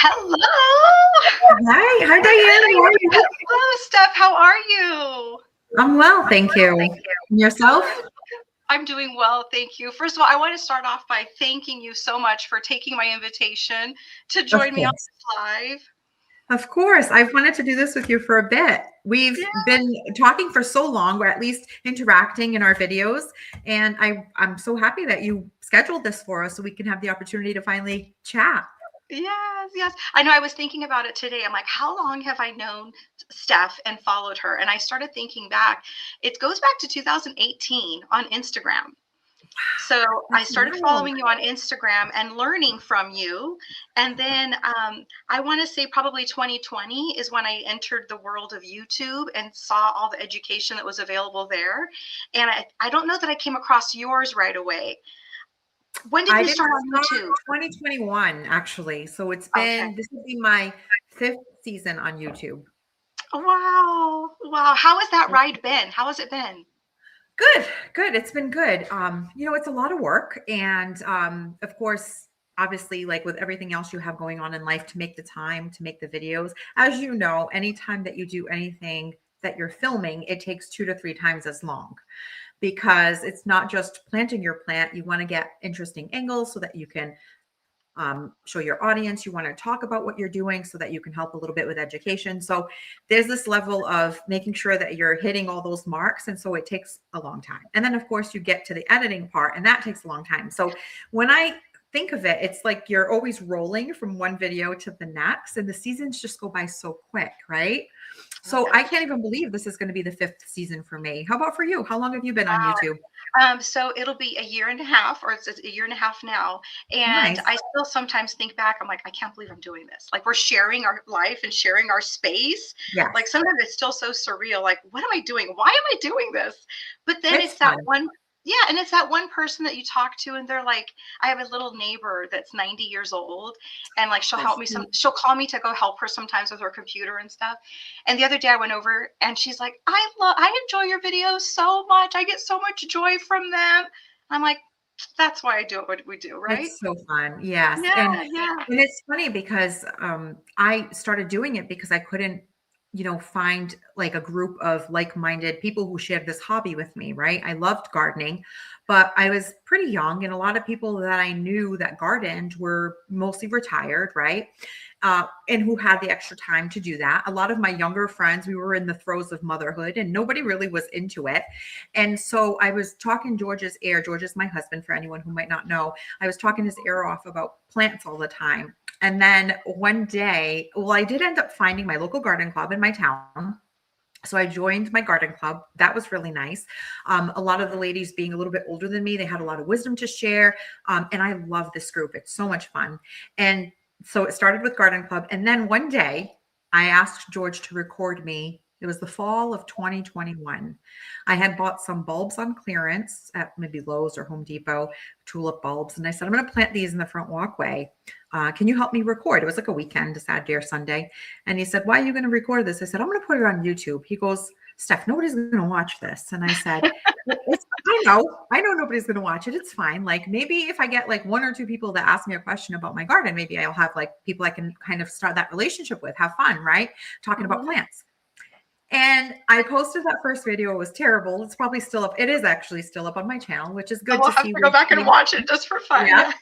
Hello. Hi, Diane. How are you? Hello, Steph. How are you? I'm well, thank you. And yourself? Good. I'm doing well, thank you. First of all, I want to start off by thanking you so much for taking my invitation to Of join me on course. this live. Of course. I've wanted to do this with you for a bit. We've Yeah. been talking for so long, or at least interacting in our videos. And I'm so happy that you scheduled this for us so we can have the opportunity to finally chat. Yes, yes. I know I was thinking about it today. I'm like, how long have I known Steph and followed her? And I started thinking back. It goes back to 2018 on Instagram. So I That's started wild. following you on Instagram and learning from you. And then I want to say probably 2020 is when I entered the world of YouTube and saw all the education that was available there. And I don't know that I came across yours right away. When did I you didn't start on start YouTube? 2021, actually. So Okay. this will be my fifth season on YouTube. Wow. Wow. How has that ride been? How has it been? Good, good. It's been good. It's a lot of work. And of course, obviously, like with everything else you have going on in life, to make the time to make the videos. As you know, anytime that you do anything that you're filming, it takes 2 to 3 times as long because it's not just planting your plant. You want to get interesting angles so that you can show your audience. You want to talk about what you're doing so that you can help a little bit with education. So there's this level of making sure that you're hitting all those marks. And so it takes a long time. And then, of course, you get to the editing part, and that takes a long time. So when I think of it, it's like you're always rolling from one video to the next, and the seasons just go by so quick, right? So I Okay. can't even believe this is going to be the fifth season for me. How about for you? How long have you been on YouTube? So it'll be a year and a half, or it's a year and a half now. And Nice. I still sometimes think back, I'm like, I can't believe I'm doing this. Like we're sharing our life and sharing our space. Like Yes. sometimes it's still so surreal. Like, what am I doing? Why am I doing this? But then It's it's that fun. one, yeah, and it's that one person that you talk to, and they're like, I have a little neighbor that's 90 years old, and like she'll help That's me sweet. she'll call me to go help her sometimes with her computer and stuff. And the other day I went over and she's like, I enjoy your videos so much. I get so much joy from them. I'm like, that's why I do what we do, right? It's so fun. Yes. And Yeah, yeah. and it's funny because I started doing it because I couldn't, find like a group of like-minded people who shared this hobby with me, right? I loved gardening, but I was pretty young, and a lot of people that I knew that gardened were mostly retired, right? And who had the extra time to do that. A lot of my younger friends, we were in the throes of motherhood, and nobody really was into it. And so I was talking George's ear. George is my husband, for anyone who might not know. I was talking his ear off about plants all the time. And then one day, well, I did end up finding my local garden club in my town. So I joined my garden club. That was really nice. A lot of the ladies being a little bit older than me, they had a lot of wisdom to share. And I love this group. It's so much fun. And so it started with garden club. And then one day I asked George to record me. It was the fall of 2021. I had bought some bulbs on clearance at maybe Lowe's or Home Depot, tulip bulbs. And I said, I'm going to plant these in the front walkway. Can you help me record? It was like a weekend, a Saturday or Sunday. And he said, why are you going to record this? I said, I'm going to put it on YouTube. He goes, Steph, nobody's going to watch this. And I said, I know nobody's going to watch it. It's fine. Like maybe if I get like one or two people that ask me a question about my garden, maybe I'll have like people I can kind of start that relationship with, have fun, right? Talking about Mhm. plants. And I posted that first video. It was terrible. It's probably still up. It is actually still up on my channel, which is So good we'll to have see. to go back and watch it just for fun. Yeah. Yeah.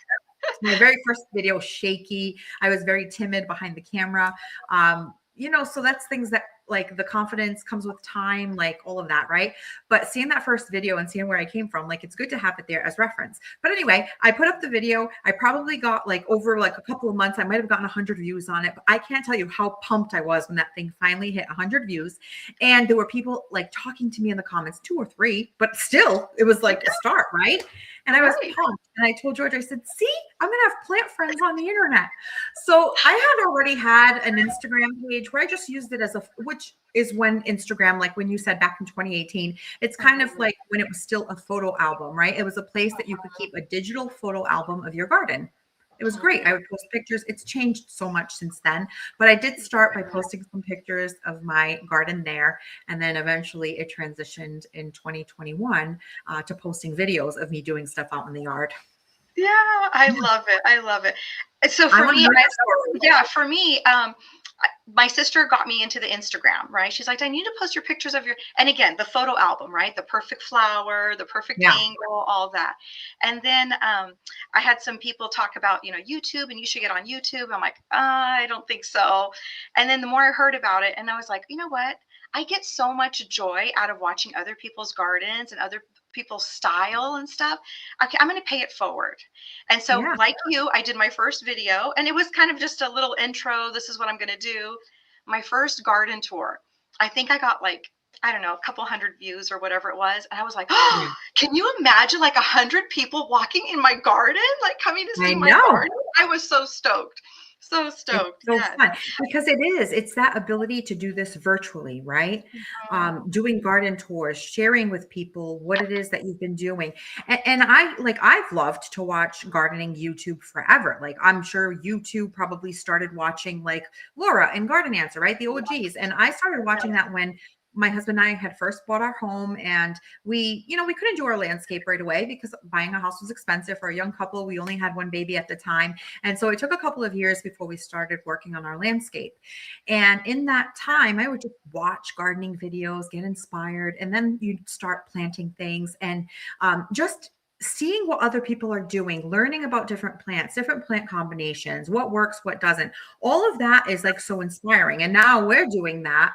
My very first video, shaky. I was very timid behind the camera. So that's things that like the confidence comes with time, like all of that, right? But seeing that first video and seeing where I came from, like it's good to have it there as reference. But anyway, I put up the video. I probably got like over like a couple of months, I might have gotten 100 views on it, but I can't tell you how pumped I was when that thing finally hit 100 views. And there were people like talking to me in the comments, 2 or 3, but still it was like a start, right? And I was Right. pumped. And I told George, I said, see, I'm going to have plant friends on the internet. So I had already had an Instagram page where I just used it as which is when Instagram, like when you said back in 2018, it's kind of Mhm. like when it was still a photo album, right? It was a place that you could keep a digital photo album of your garden. It was great. I would post pictures. It's changed so much since then, but I did start by posting some pictures of my garden there. And then eventually it transitioned in 2021 to posting videos of me doing stuff out in the yard. Yeah, I love it. I love it. So I for want to me, hear your story. yeah, for me, my sister got me into the Instagram, right? She's like, I need to post your pictures of your, and again, the photo album, right? The perfect flower, the perfect Yeah. angle, all that. And then I had some people talk about, YouTube, and you should get on YouTube. I'm like, I don't think so. And then the more I heard about it, and I was like, you know what? I get so much joy out of watching other people's gardens and other people's style and stuff. Okay, I'm going to pay it forward. And so, Yeah. like you, I did my first video, and it was kind of just a little intro. This is what I'm going to do. My first garden tour. I think I got like, I don't know, a couple hundred views or whatever it was. And I was like, Yeah. oh, can you imagine like 100 people walking in my garden, like coming to I see my know. garden? I was so stoked. So It's stoked. so Yes. fun because it's that ability to do this virtually, right? Mhm. Doing garden tours, sharing with people what it is that you've been doing. And I've loved to watch gardening YouTube forever. Like I'm sure you too probably started watching like Laura and Garden Answer, right? The OGs. And I started watching that when my husband and I had first bought our home, and we couldn't do our landscape right away because buying a house was expensive for a young couple. We only had one baby at the time. And so it took a couple of years before we started working on our landscape. And in that time, I would just watch gardening videos, get inspired, and then you'd start planting things and just seeing what other people are doing, learning about different plants, different plant combinations, what works, what doesn't. All of that is like so inspiring. And now we're doing that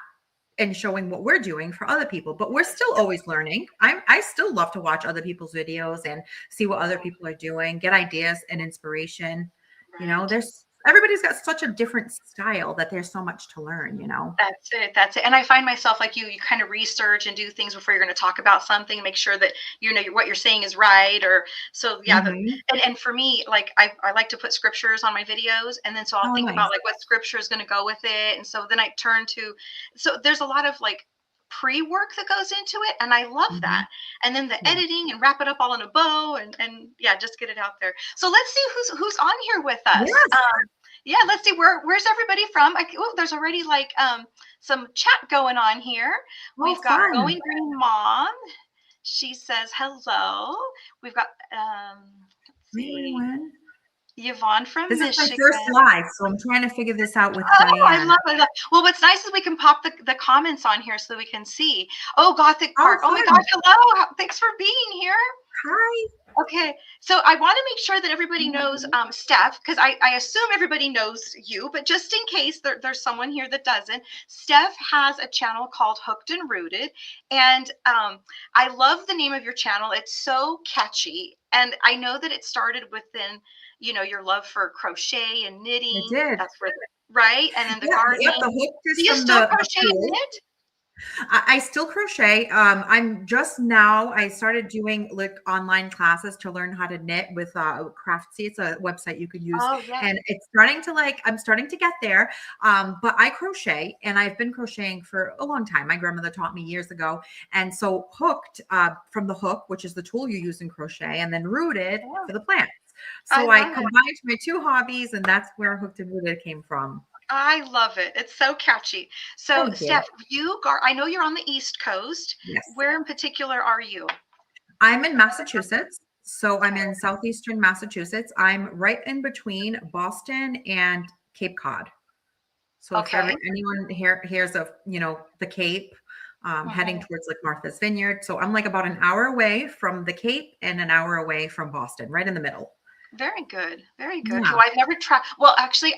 and showing what we're doing for other people, but we're still always learning. I still love to watch other people's videos and see what other people are doing, get ideas and inspiration. Right. There's everybody's got such a different style that there's so much to learn. That's it. That's it. And I find myself like you kind of research and do things before you're going to talk about something, make sure that what you're saying is right. Or so yeah. Hmm. And for me, like I like to put scriptures on my videos, and then so I'll Oh, think about nice. like what scripture is going to go with it, and so then I turn to. So there's a lot of like pre-work that goes into it, and I love Hmm. that. And then the Yeah. editing and wrap it up all in a bow, and yeah, just get it out there. So let's see who's on here with us. Yes. Yeah, let's see where's everybody from. Oh, there's already like some chat going on here. Oh, We've got fun. Going Green Mom. She says hello. We've got let's Hi, see, everyone. Yvonne from This is my first Michigan. live, so I'm trying to figure this out with Oh, I Diane. love it. Well, what's nice is we can pop the comments on here so we can see. Oh, Gothic Oh, Park. Oh my fun. gosh, hello. Thanks for being here. Hi. Okay, so I want to make sure that everybody knows Steph, because I assume everybody knows you, but just in case there's someone here that doesn't, Steph has a channel called Hooked and Rooted, and I love the name of your channel. It's so catchy, and I know that it started within, your love for crochet and I knitting. did. That's where, right, and then the Yep, gardening. the hook Do is you from still the crochet and pool. knit? I still crochet. I'm just now, I started doing like online classes to learn how to knit with Craftsy. It's a website you could use. Oh yeah. And it's starting to I'm starting to get there. But I crochet and I've been crocheting for a long time. My grandmother taught me years ago. And so hooked from the hook, which is the tool you use in crochet, and then rooted Yeah, for the plants. I So I love it. combined my two hobbies, and that's where hooked and rooted came from. I love it. It's so catchy. So, Thank you. Steph, I know you're on the East Coast. Yes. Where in particular are you? I'm in Massachusetts. So I'm in southeastern Massachusetts. I'm right in between Boston and Cape Cod. So if Okay. anyone here hears of, the Cape, heading Mhm. towards like Martha's Vineyard. So I'm like about an hour away from the Cape and an hour away from Boston, right in the middle. Very good. Very good. Yeah. Who I've never traveled. Well, actually,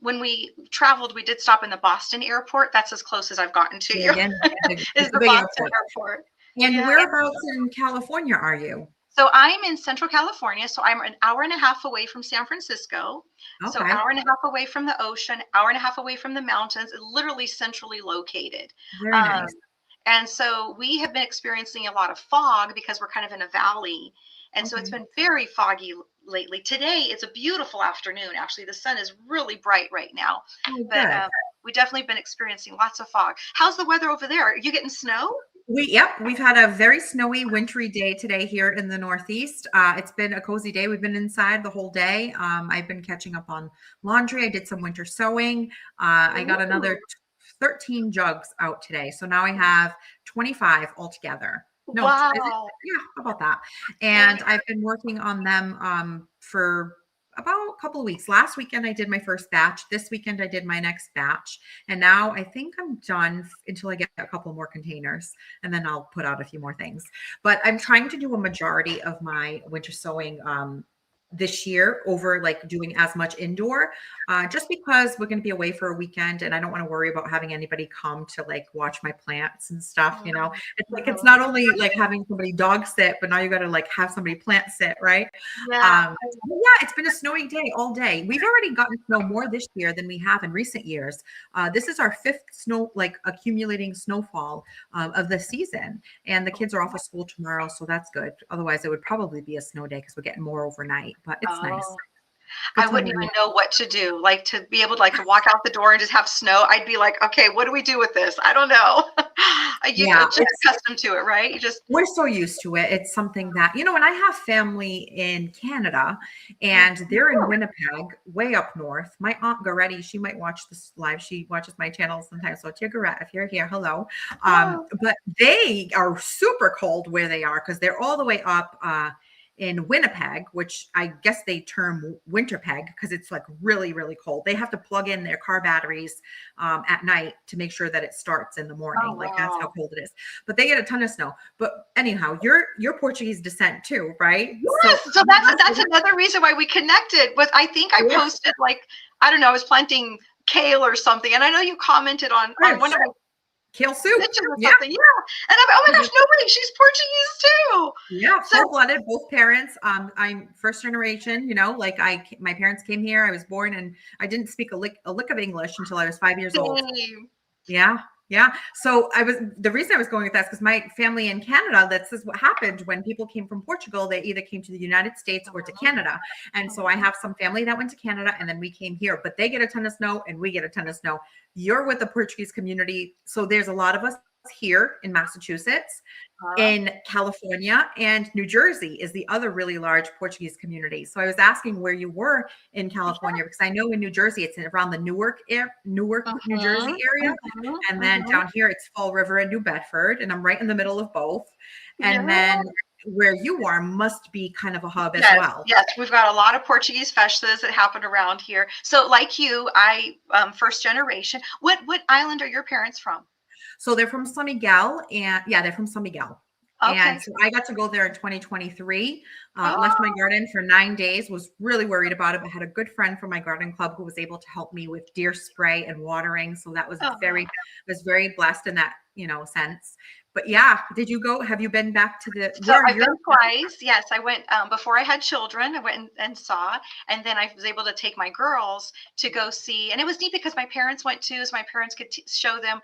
when we traveled, we did stop in the Boston airport. That's as close as I've gotten to So you. again, Is it's a the big Boston airport. airport. And Yeah. whereabouts in California are you? So I'm in Central California. So I'm an hour and a half away from San Francisco. So Okay. hour and a half away from the ocean, hour and a half away from the mountains, literally centrally located. Very Um, nice. And so we have been experiencing a lot of fog because we're kind of in a valley. And so it's Okay. been very foggy lately. Today, it's a beautiful afternoon. Actually, the sun is really bright right now. Oh, But good. we definitely been experiencing lots of fog. How's the weather over there? Are you getting snow? We've had a very snowy, wintry day today here in the Northeast. It's been a cozy day. We've been inside the whole day. I've been catching up on laundry. I did some winter sewing. I got Ooh, another 13 jugs out today. So now I have 25 altogether. No, is it? Wow. Yeah, how about that? Very And I've been working on them for about a couple of weeks. Last weekend I did my first batch. This weekend I did my next batch. And now I think I'm done until I get a couple more containers and then I'll put out a few more things. But I'm trying to do a majority of my winter sowing this year over like doing as much indoor, just because we're going to be away for a weekend and I don't want to worry about having anybody come to like watch my plants and stuff. You know, it's like it's Mhm. not only like having somebody dog sit, but now you got to like have somebody plant sit, right? Yeah. Yeah, it's been a snowy day all day. We've already gotten snow more this year than we have in recent years. This is our fifth snow, like accumulating snowfall of the season, and the kids are off of school tomorrow, so that's good. Otherwise, it would probably be a snow day because we're getting more overnight, but it's nice. Oh, Good I time wouldn't of even year. know what to do. Like to be able to like to walk out the door and just have snow. I'd be like, okay, what do we do with this? I don't know. You Yeah, just it's accustomed to it, right? You just we're so used to it. It's something that, and I have family in Canada and they're in Winnipeg, way up north. My Aunt Goretti, she might watch this live. She watches my channel sometimes. So Tia Gorette, if you're here, hello. oh, But they are super cold where they are because they're all the way up in Winnipeg, which I guess they term Winterpeg because it's like really, really cold. They have to plug in their car batteries at night to make sure that it starts in the oh morning. Like that's how wow. cold it is. But they get a ton of snow. But anyhow, you're Portuguese descent too, right? So Yes. So that's another reason why we connected. Was I think I yeah, posted like I don't know, I was planting kale or something, and I know you commented on one ribs, of my kale soup. pictures or Yeah. something. Yeah. And I'm oh my gosh, no way, she's Portuguese too. Yeah, So full-blooded, both parents. I'm first generation, like my parents came here. I was born and I didn't speak a lick of English until I was 5 years old. same. Yeah. Yeah. So the reason I was going with that is because my family in Canada, this is what happened when people came from Portugal. They either came to the United States or to Canada. And so I have some family that went to Canada and then we came here, but they get a ton of snow and we get a ton of snow. You're with the Portuguese community. So there's a lot of us here in Massachusetts, Uh-huh. in California, and New Jersey is the other really large Portuguese community. So I was asking where you were in California because I know in New Jersey it's around the Newark, New Jersey Mhm, area, mhm, and then mhm. down here it's Fall River and New Bedford, and I'm right in the middle of both. Yeah. And then where you are must be kind of a hub as Yes, well. yes, we've got a lot of Portuguese festas that happen around here. So, like you, I first generation. What island are your parents from? So they're from San Miguel, and yeah, they're from San Miguel. And Okay. so I got to go there in 2023. Left my Oh, garden for 9 days. Was really worried about it, but had a good friend from my garden club who was able to help me with deer spray and watering. So that oh. was very blessed in that sense. But yeah, did you go? Have you been back to the So where I've you're? been twice. Yes, I went before I had children. I went and saw, and then I was able to take my girls to go see. And it was neat because my parents went too, so my parents could show them,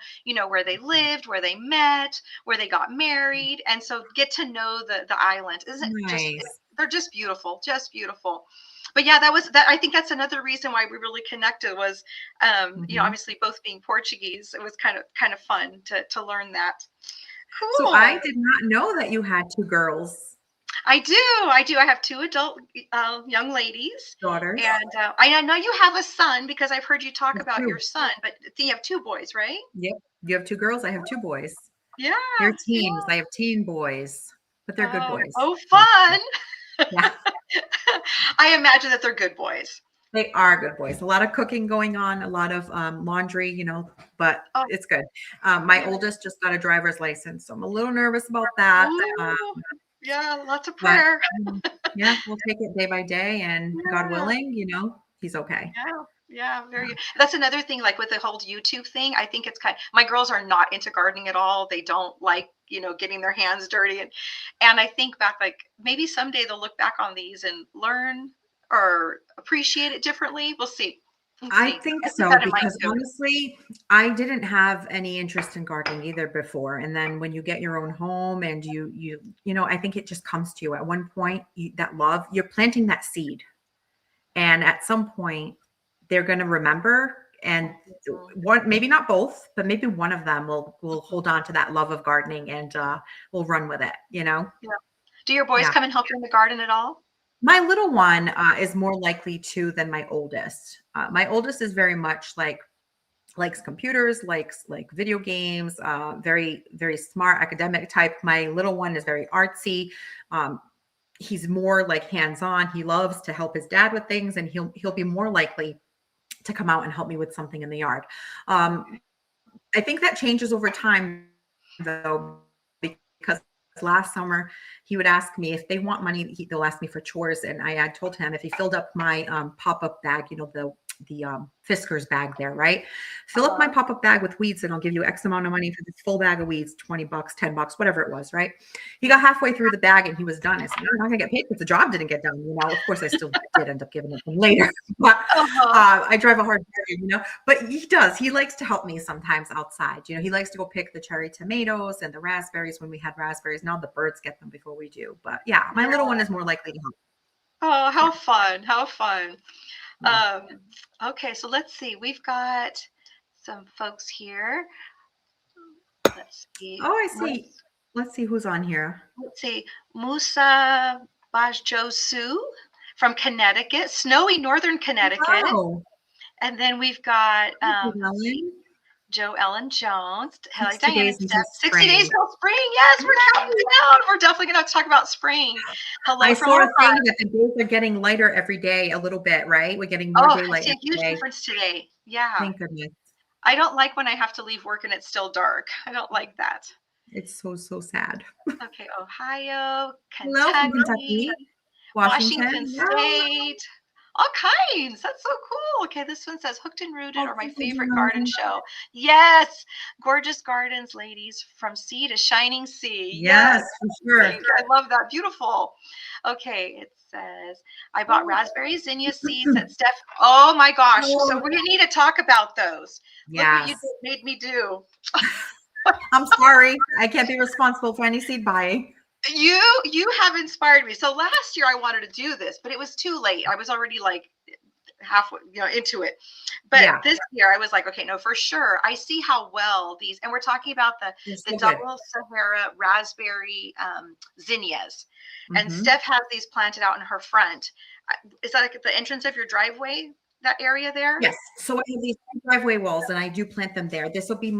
where they lived, where they met, where they got married, and so get to know the island. Isn't it just? Nice. They're just beautiful, just beautiful. But yeah, that was that. I think that's another reason why we really connected was, Mhm. obviously both being Portuguese. It was kind of fun to learn that. So I Cool. did not know that you had two girls, I do. I do. I have two adult young ladies, daughters. and I know you have a son because I've heard you talk I have about your two. son. But you have two boys, right? Yep. You have two girls. I have two boys. Yeah. They're teens. Yeah. I have teen boys, but they're good boys. Oh, fun! Yeah, I imagine that they're good boys. they are good boys. A lot of cooking going on, a lot of laundry, but Oh, it's good. My yeah. oldest just got a driver's license, so I'm a little nervous about that. Ooh, yeah. Lots of But prayer. yeah, we'll take it day by day, and God Yeah. willing, he's okay. Yeah, yeah, very Yeah. good. That's another thing, like with the whole YouTube thing. I think it's my girls are not into gardening at all. They don't like, getting their hands dirty. And I think back, like maybe someday they'll look back on these and learn or appreciate it differently. We'll see. We'll I see. think I keep so that in mind because too. honestly, I didn't have any interest in gardening either before. And then when you get your own home and I think it just comes to you at one point, that love, you're planting that seed. And at some point, they're going to remember. And Mhm, one, maybe not both, but maybe one of them will mhm. hold on to that love of gardening and will run with it. Yeah. Do your boys Yeah. come and help you in the garden at all? My little one is more likely to than my oldest. My oldest is very much like likes computers, likes like video games, very, very smart academic type. My little one is very artsy. Um, he's more like hands-on. He loves to help his dad with things, and he'll be more likely to come out and help me with something in the yard. I think that changes over time though, because last summer he would ask me if they want money, they'll ask me for chores. And I had told him if he filled up my pop-up bag, the Fisker's bag there, right? Fill up my pop-up bag with weeds and I'll give you X amount of money for this full bag of weeds, $20, $10, whatever it was, right? He got halfway through the bag and he was done. I said, I'm not gonna get paid because the job didn't get done. Of course I still did end up giving it to him later, but I drive a hard bargain, but he does. He likes to help me sometimes outside. He likes to go pick the cherry tomatoes and the raspberries when we had raspberries. Now the birds get them before we do. But yeah, my little one is more likely to help. Oh, how fun. How fun. Okay, so let's see. We've got some folks here. Let's see. Oh, I see. Let's see who's on here. Let's see. Musa Bajjosu from Connecticut, snowy northern Connecticut. Wow. And then we've got Joe Ellen Jones. 60 days until 60 days till spring. Yes, we're counting down. We're definitely going to talk about spring. Hello, I saw a thing that the days are getting lighter every day, a little bit, right? We're getting more daylight. I see a huge difference today. Yeah. Thank goodness. I don't like when I have to leave work and it's still dark. I don't like that. It's so sad. Okay, Ohio, Kentucky, hello from Kentucky, Washington State. All kinds. That's so cool. Okay, this one says Hooked and Rooted or my favorite garden show. Yes. Gorgeous gardens, ladies, from sea to shining sea. Yes, for sure. I love that. Beautiful. Okay, it says, I bought raspberry zinnia seeds at Steph. Oh my gosh. So we need to talk about those. Yes. Look what you made me do. I'm sorry. I can't be responsible for any seed buying. You have inspired me. So last year I wanted to do this, but it was too late. I was already like halfway, into it. But this year I was like, okay, no, for sure. I see how well these, and we're talking about the double Sahara raspberry zinnias. And Steph has these planted out in her front. Is that like at the entrance of your driveway, that area there? Yes. So I have these driveway walls and I do plant them there. This will be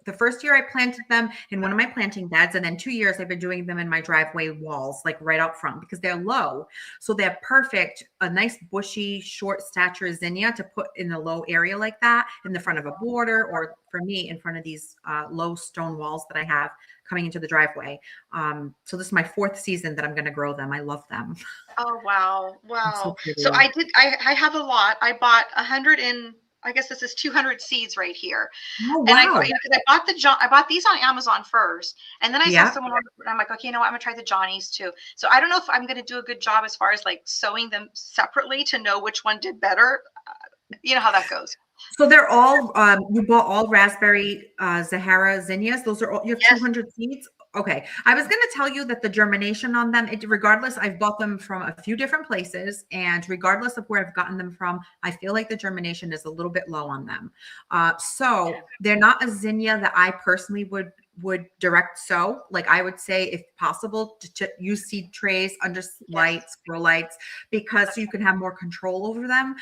the first year I planted them in one of my planting beds, and then 2 years I've been doing them in my driveway walls, like right out front, because they're low. So they're perfect, a nice bushy, short stature zinnia to put in a low area like that in the front of a border, or for me in front of these low stone walls that I have coming into the driveway. So this is my 4th season that I'm going to grow them. I love them. Oh, wow. So I have a lot. I bought 100 I guess this is 200 seeds right here. Oh, wow. And I bought these on Amazon first. And then I saw someone, and I'm like, okay, you know what? I'm gonna try the Johnnies too. So I don't know if I'm going to do a good job as far as like sowing them separately to know which one did better. You know how that goes. So they're all, you bought all raspberry Sahara zinnias. Those are all, you have 200 seeds. Okay. I was going to tell you that the germination on them, regardless, I've bought them from a few different places, and regardless of where I've gotten them from, I feel like the germination is a little bit low on them. So they're not a zinnia that I personally would direct sow. Like I would say, if possible, to use seed trays under lights, grow lights, because you can have more control over them.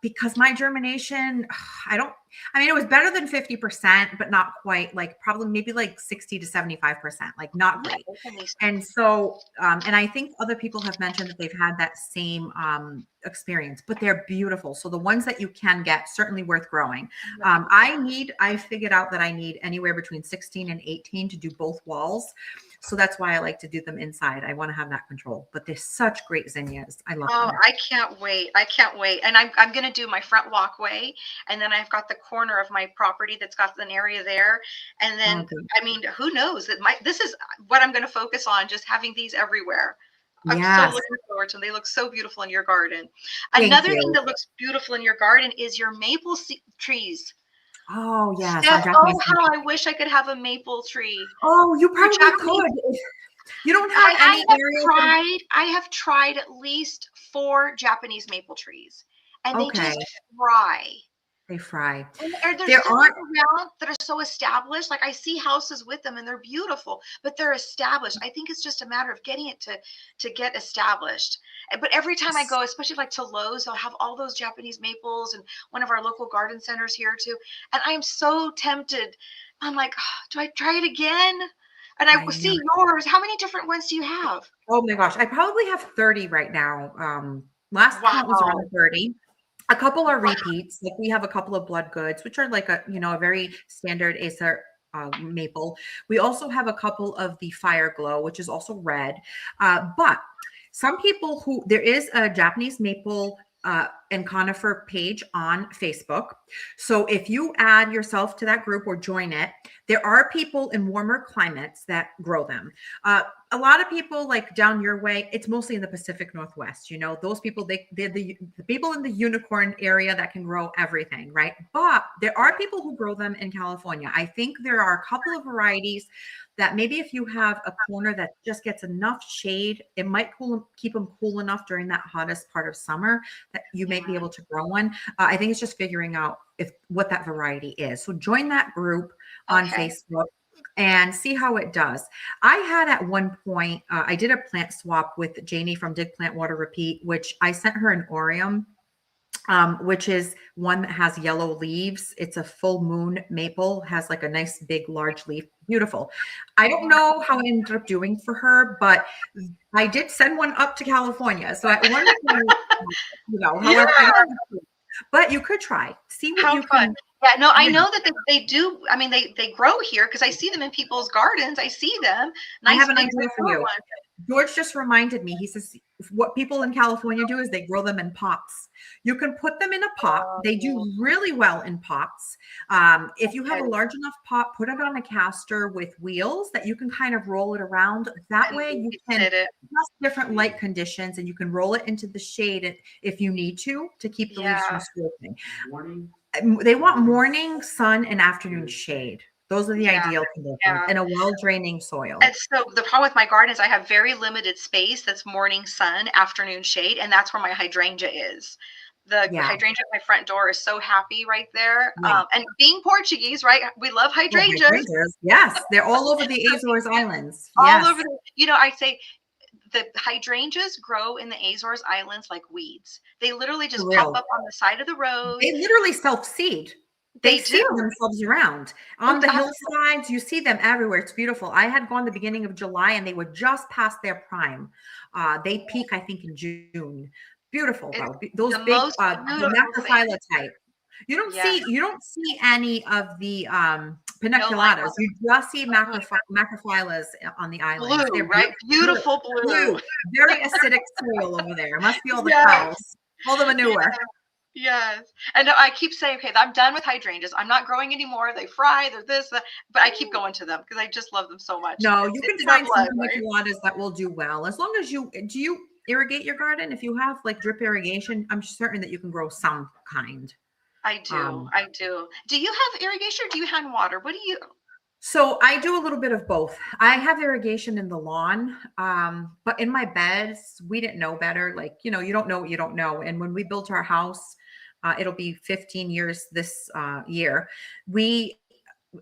Because my germination, it was better than 50%, but not quite, like probably maybe like 60 to 75%, like not great. And so, and I think other people have mentioned that they've had that same experience, but they're beautiful. So the ones that you can get, certainly worth growing. I figured out that I need anywhere between 16 and 18 to do both walls. So that's why I like to do them inside. I want to have that control, but they're such great zinnias. I love them. I can't wait. And I'm going to do my front walkway. And then I've got the corner of my property that's got an area there. And then, who knows this is what I'm going to focus on, just having these everywhere. I'm so looking forward to them. They look so beautiful in your garden. Another thing that looks beautiful in your garden is your maple trees. Oh, yes. How I wish I could have a maple tree. Oh, you probably could. You don't have any area. I have tried at least 4 Japanese maple trees, and they just fry. They fry. And they're There so aren't around that are so established. Like I see houses with them and they're beautiful, but they're established. I think it's just a matter of getting it to get established. But every time I go, especially like to Lowe's, they'll have all those Japanese maples and one of our local garden centers here too. And I am so tempted. I'm like, "Oh, do I try it again?" And I I know. see yours. How many different ones do you have? Oh my gosh, I probably have 30 right now. Last count was Wow. around 30. A couple are Wow. repeats. Like we have a couple of blood goods, which are like a very standard Acer maple. We also have a couple of the Fire Glow, which is also red. But some people there is a Japanese maple and conifer page on Facebook. So if you add yourself to that group or join it, there are people in warmer climates that grow them. A lot of people like down your way, it's mostly in the Pacific Northwest. Those people, they're the people in the unicorn area that can grow everything, right? But there are people who grow them in California. I think there are a couple of varieties that maybe if you have a corner that just gets enough shade, it might keep them cool enough during that hottest part of summer that you may be Yeah. able to grow one. I think it's just figuring out what that variety is. So join that group on Okay. Facebook and see how it does. I had at one point, I did a plant swap with Janie from Dig Plant Water Repeat, which I sent her an Orium, which is one that has yellow leaves. It's a full moon maple, has like a nice big large leaf. Beautiful. I don't know how I ended up doing for her, but I did send one up to California. So at one point, however, Yeah. but you could try, see what How you fun. can. Yeah, no, I Yeah, know that they do. I mean, they grow here because I see them in people's gardens. I see them. I Nice have an big idea for mature you. ones. George just reminded me, he says what people in California do is they grow them in pots. You can put them in a pot. They Oh, do really well in pots. If you have okay. a large enough pot, put it on a caster with wheels that you can kind of roll it around. That And way you you can did it. adjust different light conditions and you can roll it into the shade if you need to keep the leaves from Yeah. scorching. They want morning sun and afternoon shade. Those are the Yeah. ideal conditions Yeah. in a well-draining soil. And so the problem with my garden is I have very limited space that's morning sun, afternoon shade, and that's where my hydrangea is. The Yeah. hydrangea at my front door is so happy right there. Yeah. And being Portuguese, right? We love Oh, hydrangeas hydrangeas. Yes, they're all over the Azores Islands. all Yes, over I say the hydrangeas grow in the Azores Islands like weeds. They literally for just pop real. up on the side of the road. They literally self-seed. They They do. seed themselves around. Oh, On the absolutely. hillsides, you see them everywhere. It's beautiful. I had gone the beginning of July and they were just past their prime. They peak, I think, in June. Beautiful It's though. Those the big most the beautiful thing. macrophylla type. Yeah. You don't see any of the No light pedunculatas. on You just see them. macrophyllas on the islands. Blue, They're right? beautiful. Beautiful blue. Blue, very acidic soil over there. Must be all the Yes. cows, all the Yeah. manure. Yes. And I keep saying, okay, I'm done with hydrangeas. I'm not growing anymore. They fry, they're this, that. But I keep going to them because I just love them so much. No, It's you can it's in our find some blood, right? pedunculatas that will do well. As long as do you irrigate your garden? If you have like drip irrigation, I'm certain that you can grow some kind. I do. Um, I do. Do you have irrigation or do you hand water? What do you? so I do a little bit of both. I have irrigation in the lawn, but in my beds, we didn't know better. Like, you don't know what you don't know. And when we built our house, it'll be 15 years this year. We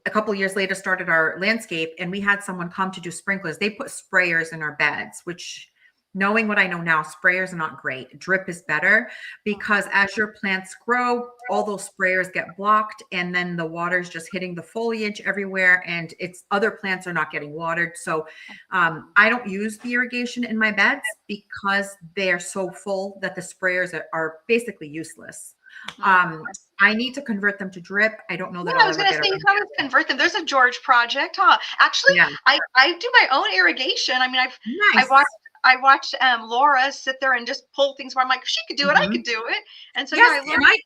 a couple years later started our landscape and we had someone come to do sprinklers. They put sprayers in our beds, which knowing what I know now, sprayers are not great. Drip is better because as your plants grow, all those sprayers get blocked and then the water's just hitting the foliage everywhere and other plants are not getting watered. So I don't use the irrigation in my beds because they're so full that the sprayers are basically useless. Mm. I need to convert them to drip. I don't know Yeah, that I I'll was ever gonna get say you around can always to it. convert them. There's a George project, huh? Actually, Yeah. I do my own irrigation. I mean, I Nice. watched I watched Laura sit there and just pull things where I'm like, if she could do it, I Mhm. could do it. And so yeah, Yes, I and learned,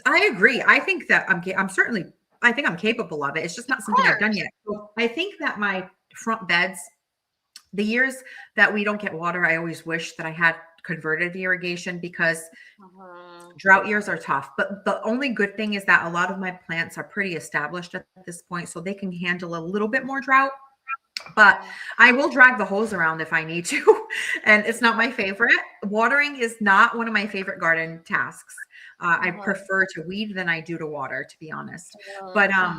I agree. I think that I'm certainly I think I'm capable of it. It's just of not something I've done course. yet. So I think that my front beds, the years that we don't get water, I always wish that I had converted the irrigation because Mhm. drought years are tough. But the only good thing is that a lot of my plants are pretty established at this point, so they can handle a little bit more drought. But Yeah. I will drag the hose around if I need to. And it's not my favorite. Watering is not one of my favorite garden tasks. I Mhm. prefer to weed than I do to water, to be honest. But Mhm.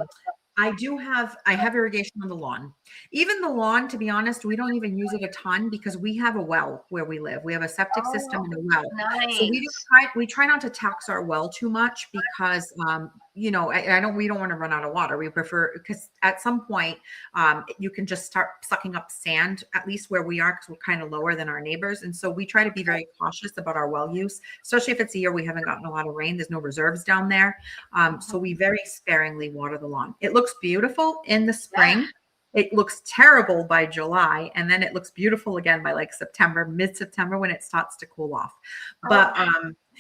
I have irrigation on the lawn. Even the lawn, to be honest, we don't even use it a ton because we have a well where we live. We have a septic system and Oh, a well. So nice. we try not to tax our well too much because we don't want to run out of water. We prefer because at some point you can just start sucking up sand, at least where we are, because we're kind of lower than our neighbors. And so we try to be very cautious about our well use, especially if it's a year we haven't gotten a lot of rain. There's no reserves down there. So we Mhm. very sparingly water the lawn. It looks beautiful in the Yeah. spring. It looks terrible by July, and then it looks beautiful again by like September, mid-September, when it starts to cool off. Oh, But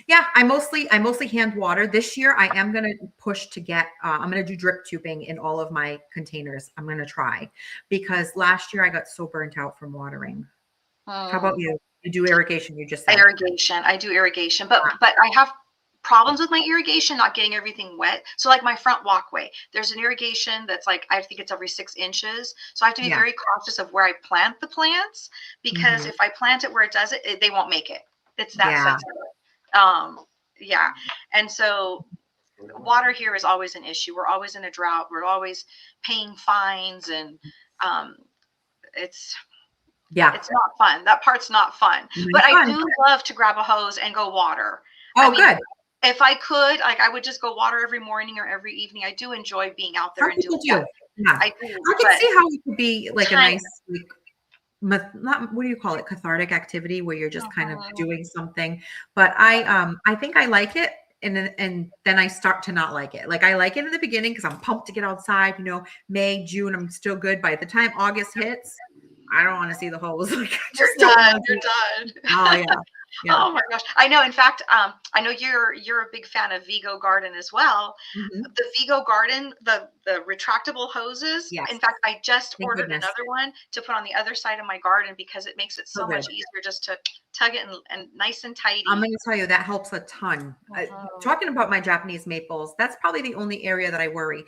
yeah, I mostly hand water. This year I am going to push to get I'm going to do drip tubing in all of my containers. I'm going to try because last year I got so burnt out from watering. How about mm. you? You do irrigation, you just said. Irrigation. I do irrigation, but I have problems with my irrigation not getting everything wet. So like my front walkway, there's an irrigation that's like I think it's every 6 inches. So I have to be Yeah. very cautious of where I plant the plants because Mhm. if I plant it where it does it, they won't make it. It's that Yeah. sensitive. Um, yeah, and so water here is always an issue. We're always in a drought. We're always paying fines, and um, it's Yeah. it's not fun. That part's not fun. My But I fun. do love to grab a hose and go water. I Oh, mean, good. if I could, like, I would just go water every morning or every evening. I do enjoy being out there Some and people doing that. do. Yeah. I do, I can but see how it could be like a time. nice, like, not what do you call it? Cathartic activity where you're just kind of Mhm. doing something. But I think I like it. And then I start to not like it. Like I like it in the beginning because I'm pumped to get outside. May, June, I'm still good. By the time August hits, I don't want to see the hose. Like I You're just don't done. want to You're do it. done. Oh yeah. Yeah. Oh my gosh. I know. In fact, I know you're a big fan of Vigo Garden as well. Mhm. The Vigo Garden, the retractable hoses. In Yes. fact, I just Thank ordered goodness. another one to put on the other side of my garden because it makes it So so good. much easier just to tug it and nice and I'm tidy. going to tell you that helps a ton. Mhm. Talking about my Japanese maples, that's probably the only area that I worry.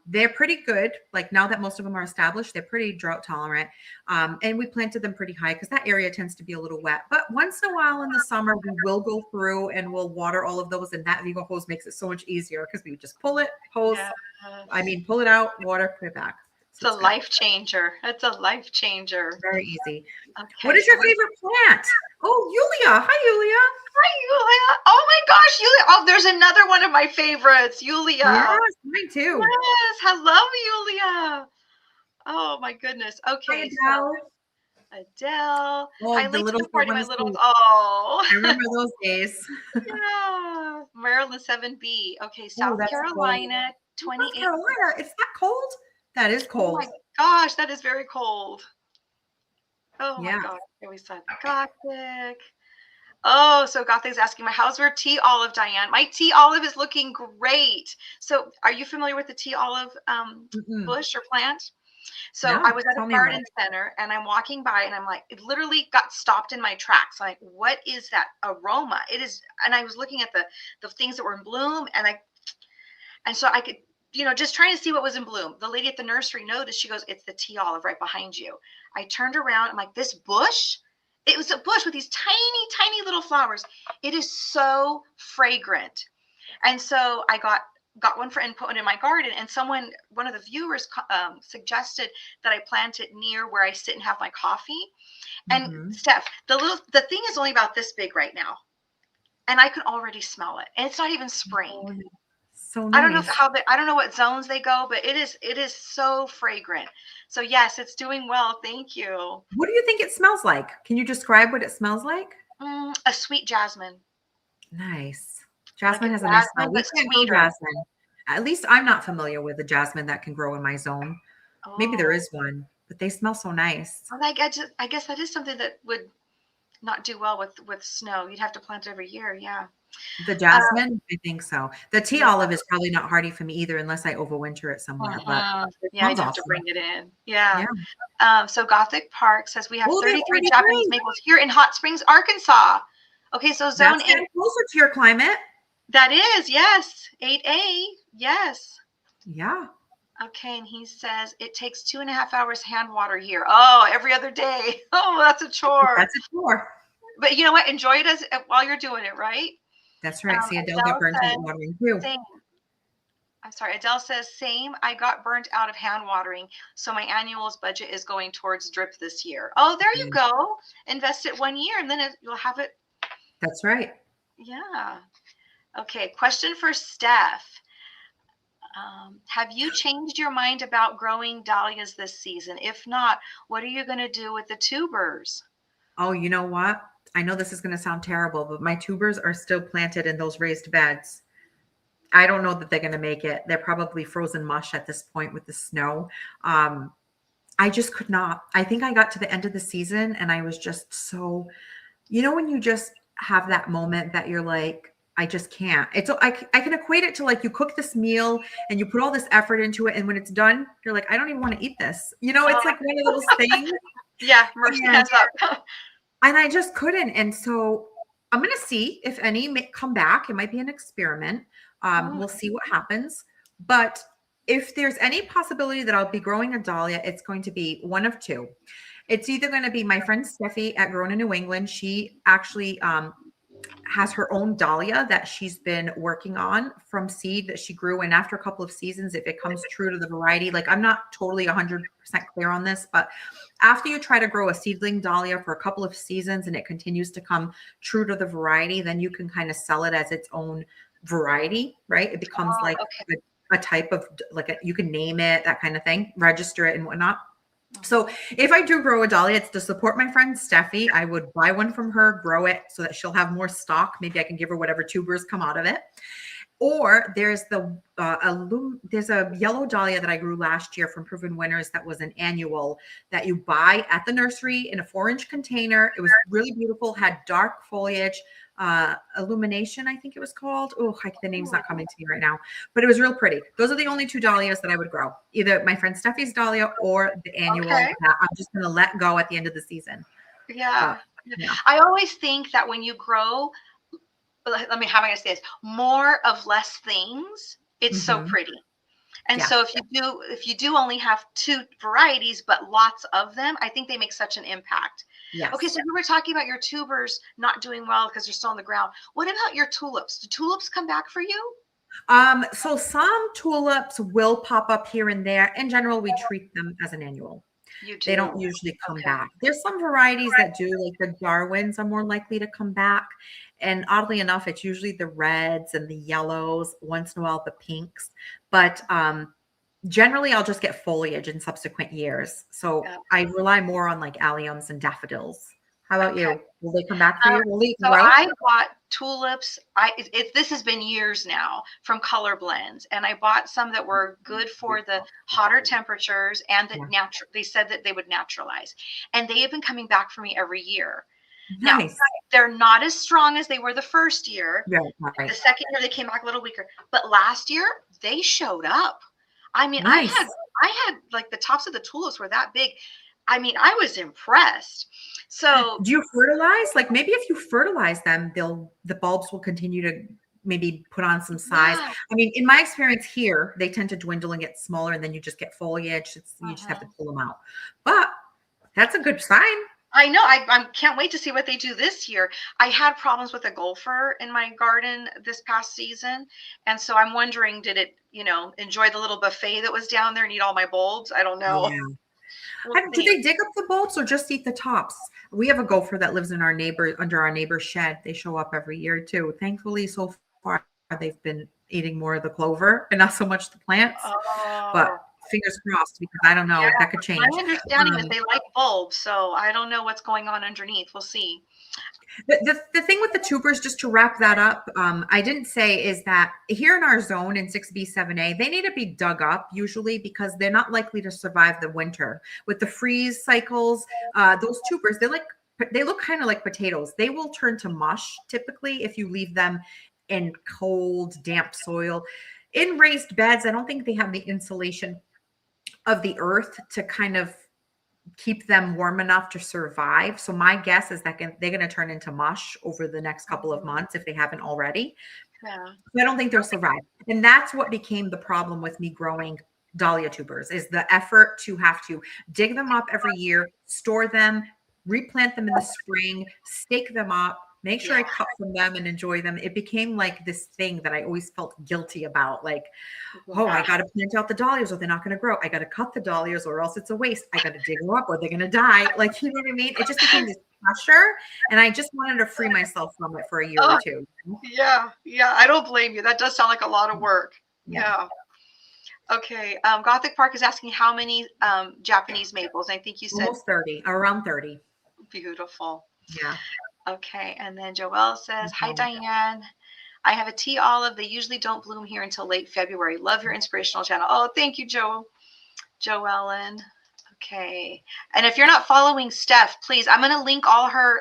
They're pretty good. Like now that most of them are established, they're pretty drought tolerant. And we planted them pretty high because that area tends to be a little wet. But once in a while in the summer, we will go through and we'll water all of those. And that Vigo hose makes it so much easier because we just pull it, hose, Yes. pull it out, water, put it back. It's So a it's good. life changer. It's a life changer. Very easy. What Okay, is so your we favorite plant? Oh, Yulia. Hi, Yulia. Hi, Yulia. Oh my gosh, Yulia. Oh, there's another one of my favorites, Yulia. Yes, mine too. Yes, hello, Yulia. Oh my goodness. Hi, Okay, so Adele. Adele. Hi, Oh, the late to little the short party, one my is little. cute. Oh, I remember those days. yeah. Maryland 7B. Okay, Oh, South that's cold. Carolina, North 28. Carolina, it's that cold? That is Oh cold. my gosh, that is very cold. Oh my Yeah. gosh. Here we said Gothic. Oh, so Gothic's asking my how's your tea olive, Diane? My tea olive is looking great. So are you familiar with the tea olive Mm-mm. bush or plant? So I No, was at a tell me about garden it. center and I'm walking by and I'm like, it literally got stopped in my tracks. I'm like, what is that aroma? It is, and I was looking at the things that were in bloom and so I could, just trying to see what was in bloom. The lady at the nursery noticed, she goes, it's the tea olive right behind you. I turned around, I'm like, this bush? It was a bush with these tiny, tiny little flowers. It is so fragrant. And so I got one for input in my garden, and one of the viewers suggested that I plant it near where I sit and have my coffee. And Mhm. Steph, the thing is only about this big right now, and I can already smell it, and it's not even spring. Oh, so I don't know nice. I don't know what zones they go, but it is so fragrant. So yes, it's doing well. Thank you. What do you think it smells like? Can you describe what it smells like? A sweet jasmine, Nice. like a Jasmine has a nice smell. jasmine, We but can't grow sweeter. jasmine. At least I'm not familiar with a jasmine that can grow in my zone. Maybe there Oh, is one, but they smell so nice. well, I guess that is something that would not do well with snow. You'd have to plant it every year. Yeah. The Uh, jasmine, I think so. The tea yeah. olive is probably not hardy for me either unless I overwinter it somewhere, but it Yeah, smells you'd have to awesome. bring it in. Yeah. Yeah. So Gothic Park says we have Oh, they're 33 Japanese 33. maples here in Hot Springs, Arkansas. Okay, so zone That's eight. getting closer to your climate. That is, yes. 8A. Yes. Yeah. Okay, and he says it takes 2.5 hours hand water here. Oh, every other day. Oh, that's a chore. That's a chore. But you know what? Enjoy it as while you're doing it, right? That's right. See, Adele got Adele burnt out said, watering too. same. I'm sorry. Adele says, same. I got burnt out of hand watering. So my annuals budget is going towards drip this year. Oh, there you Yeah, go. Invest it 1 year and then you'll have it. that's right. Yeah. Okay. Question for Steph. Have you changed your mind about growing dahlias this season? If not, what are you going to do with the tubers? Oh, you know what? I know this is going to sound terrible, but my tubers are still planted in those raised beds. I don't know that they're going to make it. They're probably frozen mush at this point with the snow. Um, I just could not. I think I got to the end of the season and I was just so, when you just have that moment that you're like, I just can't. I can equate it to like you cook this meal and you put all this effort into it. And when it's done, you're like, I don't even want to eat this. Oh, It's like one of those things. yeah. Mercy And, hands up. and I just couldn't. And so I'm going to see if any come back. It might be an experiment. We'll see what happens. But if there's any possibility that I'll be growing a dahlia, it's going to be one of two. It's either going to be my friend Steffi at Grown in New England. She actually has her own dahlia that she's been working on from seed that she grew. And after a couple of seasons, if it comes true to the variety, like I'm not totally 100% clear on this, but after you try to grow a seedling dahlia for a couple of seasons and it continues to come true to the variety, then you can kind of sell it as its own variety, right? It becomes like okay. a type of you can name it, that kind of thing, register it and whatnot. So if I do grow a dahlia, it's to support my friend Steffi. I would buy one from her, grow it so that she'll have more stock. Maybe I can give her whatever tubers come out of it. Or there's there's a yellow dahlia that I grew last year from Proven Winners that was an annual that you buy at the nursery in a 4-inch container. It was really beautiful, had dark foliage, illumination, I think it was called. Oh, the name's not coming to me right now, but it was real pretty. Those are the only 2 dahlias that I would grow, either my friend Steffi's dahlia or the annual Okay. that I'm just going to let go at the end of the season. Yeah. But, yeah. I always think that when you grow, how am I going to say this? More of less things, it's so pretty. And so if you do only have 2 varieties, but lots of them, I think they make such an impact. Yes. Okay, so you were talking about your tubers not doing well because they're still on the ground. What about your tulips? Do tulips come back for you? So some tulips will pop up here and there. In general, we treat them as an annual. You do. They don't usually come back. There's some varieties that do, like the Darwins are more likely to come back. And oddly enough, it's usually the reds and the yellows, once in a while the pinks. But generally, I'll just get foliage in subsequent years. So I rely more on like alliums and daffodils. How about you? Will they come back for you? Will they grow? I bought tulips. This has been years now from Color Blends, and I bought some that were good for the hotter temperatures and that they said that they would naturalize, and they have been coming back for me every year. Nice. Now, they're not as strong as they were the first year. Right. The second year they came back a little weaker, but last year they showed up. I mean, nice. I had like the tops of the tulips were that big. I mean, I was impressed. So do you fertilize? Like maybe if you fertilize them, the bulbs will continue to maybe put on some size. Yeah. I mean, in my experience here, they tend to dwindle and get smaller, and then you just get foliage. You just have to pull them out. But that's a good sign. I know. I can't wait to see what they do this year. I had problems with a gopher in my garden this past season. And so I'm wondering, did it, enjoy the little buffet that was down there and eat all my bulbs? I don't know. Yeah. Do they dig up the bulbs or just eat the tops? We have a gopher that lives in under our neighbor's shed. They show up every year too. Thankfully, so far they've been eating more of the clover and not so much the plants. But fingers crossed, because I don't know, that could change. My understanding is they like bulbs, so I don't know what's going on underneath. We'll see. The thing with the tubers, just to wrap that up, I didn't say, is that here in our zone in 6B, 7A, they need to be dug up usually because they're not likely to survive the winter. With the freeze cycles, those tubers, they look kind of like potatoes. They will turn to mush typically if you leave them in cold, damp soil. In raised beds, I don't think they have the insulation of the earth to kind of keep them warm enough to survive. So my guess is that they're going to turn into mush over the next couple of months if they haven't already. Yeah. So I don't think they'll survive. And that's what became the problem with me growing dahlia tubers, is the effort to have to dig them up every year, store them, replant them in the spring, stake them up, make sure Yeah. I cut from them and enjoy them. It became like this thing that I always felt guilty about. Like, oh, I Yeah. got to plant out the dahlias or they're not going to grow. I got to cut the dahlias or else it's a waste. I got to dig them up or they're going to die. Like, you know what I mean? It just became this pressure. And I just wanted to free myself from it for a year or Oh, two. yeah. Yeah. I don't blame you. That does sound like a lot of work. Yeah. Yeah. Okay. Gothic Park is asking how many Japanese maples. I think you said Almost 30, around 30. beautiful. Yeah. Okay. And then Joelle says, hi, Mhm. Diane. I have a tea olive. They usually don't bloom here until late February. Love your inspirational channel. Oh, thank you, Joellen. Okay. And if you're not following Steph, please, I'm going to link all her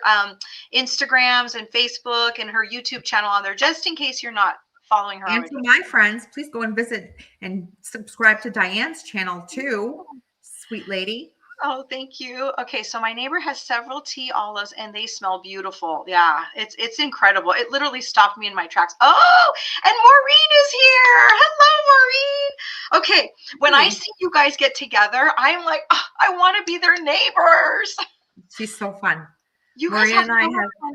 Instagrams and Facebook and her YouTube channel on there, just in case you're not following her And already. for my friends, please go and visit and subscribe to Diane's channel too, sweet lady. Oh, thank you. Okay, so my neighbor has several tea olives and they smell beautiful. Yeah, it's incredible. It literally stopped me in my tracks. Oh, and Maureen is here. Hello, Maureen. Okay, when I see you guys get together, I'm like, oh, I want to be their neighbors. She's so fun. You guys Maria have and I so much have fun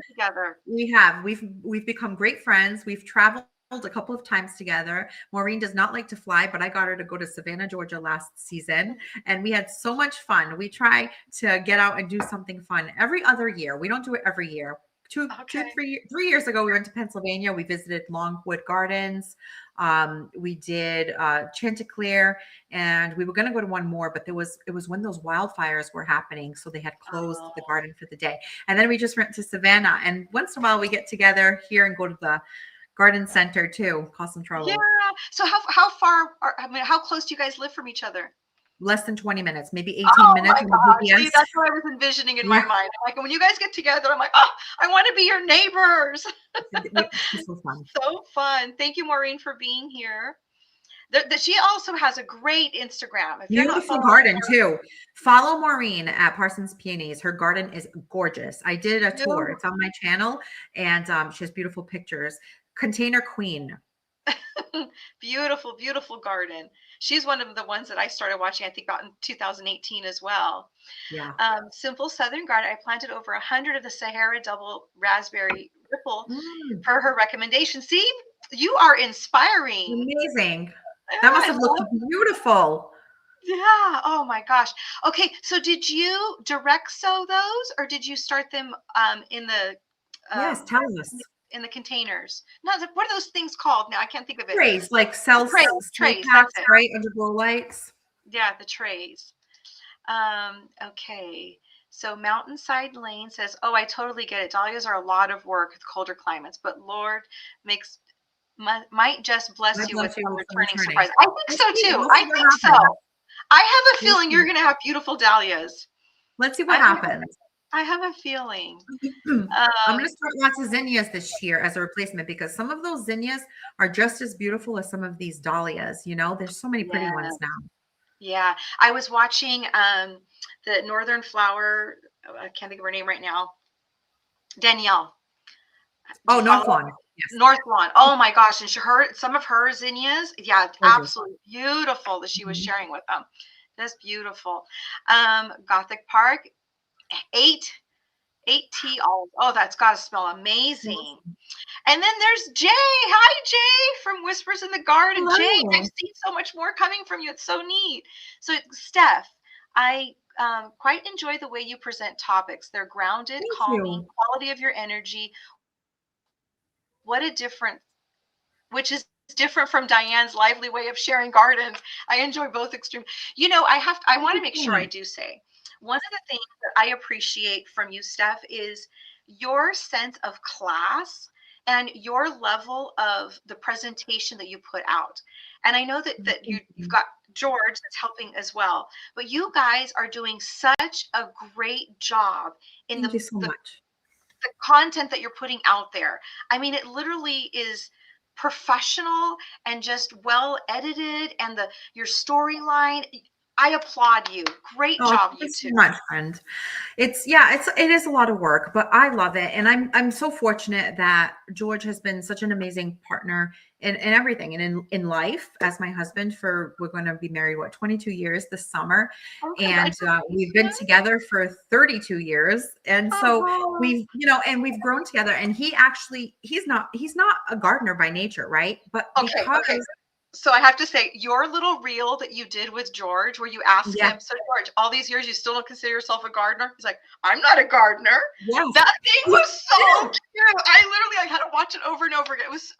together. we've become great friends. We've traveled a couple of times together. Maureen does not like to fly, but I got her to go to Savannah, Georgia last season, and we had so much fun. We try to get out and do something fun every other year. We don't do it every year. Okay. 3 years ago, we went to Pennsylvania. We visited Longwood Gardens. We did Chanticleer, and we were going to go to one more, but it was when those wildfires were happening, so they had closed the Oh. garden for the day. And then we just went to Savannah, and once in a while we get together here and go to the garden center too. Cause some Yeah. trouble. So how far how close do you guys live from each other? Less than 20 minutes, maybe 18 Oh minutes my on the gosh. See, GPS. that's what I was envisioning in my Yeah, mind. Like when you guys get together, I'm like, oh, I want to be your neighbors. it's so fun. So fun. Thank you, Maureen, for being here. She also has a great Instagram. If you're not Beautiful following garden too. Follow Maureen at Parsons Peonies. Her garden is gorgeous. I did a tour. her, It's on my channel, and she has beautiful pictures. Container Queen. beautiful, beautiful garden. She's one of the ones that I started watching, I think about in 2018 as well. Yeah. Simple Southern Garden. I planted over 100 of the Sahara double raspberry ripple Mm, per her recommendation. See, you are inspiring. amazing. Yeah, That must I have looked love. beautiful. Yeah. Oh my gosh. Okay. So did you direct sow those, or did you start them Yes, um, tell us. in the containers? No, what are those things called? Now I can't think of it. Trays, like The trays. cell Trays. That's packs, it. right? Under grow lights. Yeah, the trays. Okay. So Mountainside Lane says, "Oh, I totally get it. Dahlias are a lot of work with colder climates, but Lord makes might just God bless you with bless you a for returning returning. surprise." I think Let's so see. too. Let's I see what think so. happens. I have a Let's feeling you're see. going to have beautiful dahlias. Let's see I what have, happens. I have a feeling. I'm going Um, to start lots of zinnias this year as a replacement because some of those zinnias are just as beautiful as some of these dahlias. You know, there's so many pretty yeah, ones now. yeah. I was watching the Northern Flower. I can't think of her name right now. Danielle. Do Oh, you North follow Lawn. Yes. North Lawn? Oh my gosh! And some of her zinnias, yeah, Gorgeous. absolutely beautiful that she was Mhm. sharing with them. That's beautiful. Gothic Park, eight tea olives. Oh, that's got to smell amazing. And then there's Jay. Hi, Jay from Whispers in the Garden. Jay, I've Hello. seen so much more coming from you. It's so neat. So, Steph, I quite enjoy the way you present topics. They're grounded, Thank calming, you. quality of your energy. What a difference, which is different from Diane's lively way of sharing gardens. I enjoy both extreme. I Thank want you to make so sure I much. do say one of the things that I appreciate from you, Steph, is your sense of class and your level of the presentation that you put out. And I know that Thank you've you. got George that's helping as well. But you guys are doing such a great job in Thank you the so much. the content that you're putting out there. I mean, it literally is professional and just well edited, and your storyline. I applaud you. Great Oh, job, you thanks so two. much, friend. It is a lot of work, but I love it. And I'm so fortunate that George has been such an amazing partner in everything and in life as my husband for we're going to be married, what, 22 years this summer. Oh, And we've been congratulations. together for 32 years. And so Oh, we've grown together. And he's not a gardener by nature, right? But okay, because okay. So I have to say, your little reel that you did with George, where you ask yeah, him, so George, all these years you still don't consider yourself a gardener? He's like, I'm not a gardener. yes. That thing was so cute. I had to watch it over and over again. It was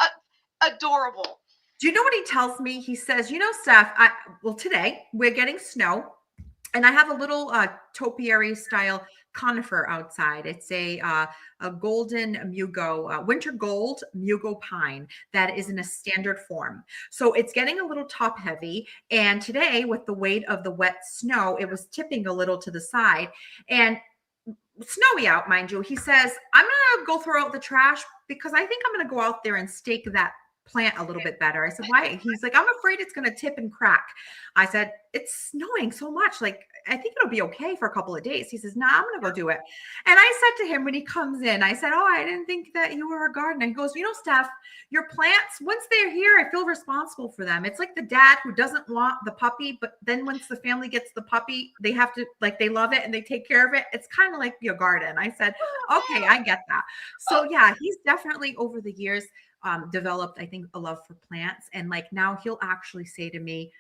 adorable. Do you know what he tells me? He says, Steph, well, today we're getting snow and I have a little topiary style conifer outside. It's a golden mugo, winter gold mugo pine that is in a standard form. So it's getting a little top heavy. And today, with the weight of the wet snow, it was tipping a little to the side. And snowy out, mind you. He says, I'm going to go throw out the trash because I think I'm going to go out there and stake that plant a little bit better. I said, why? He's like, I'm afraid it's going to tip and crack. I said, it's snowing so much. Like, I think it'll be okay for a couple of days. He says, nah, I'm going to go do it. And I said to him when he comes in, I said, oh, I didn't think that you were a gardener. He goes, Steph, your plants, once they're here, I feel responsible for them. It's like the dad who doesn't want the puppy, but then once the family gets the puppy, they have to, like, they love it and they take care of it. It's kind of like your garden. I said, okay, I get that. So yeah, he's definitely over the years developed, I think, a love for plants. And like now he'll actually say to me,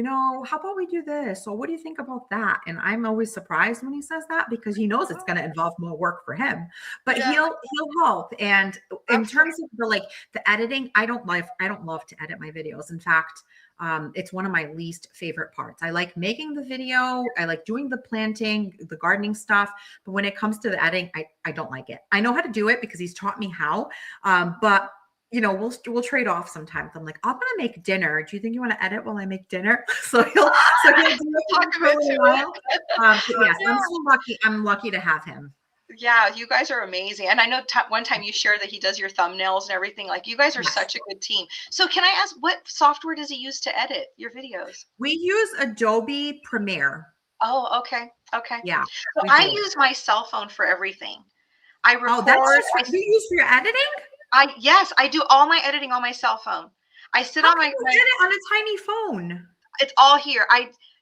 how about we do this? Or what do you think about that? And I'm always surprised when he says that because he knows it's going to involve more work for him, but Yeah, he'll help. And in absolutely. terms of the editing, I don't love to edit my videos. In fact, it's one of my least favorite parts. I like making the video. I like doing the planting, the gardening stuff. But when it comes to the editing, I don't like it. I know how to do it because he's taught me how. But we'll trade off sometimes. I'm like, I'm gonna make dinner. Do you think you want to edit while I make dinner? So he'll do Talk it him for a into little it. while. But yes, I'm Yeah. so lucky. I'm lucky to have him. Yeah, you guys are amazing. And I know one time you shared that he does your thumbnails and everything. Like, you guys are Yes. such a good team. So, can I ask, what software does he use to edit your videos? We use Adobe Premiere. Oh, okay. Okay. Yeah, So, we I do. use my cell phone for everything. I Oh, that's record, just for, you use for your editing? yes, I do all my editing on my cell phone. I sit How on can my, you edit on a tiny phone? it's all here.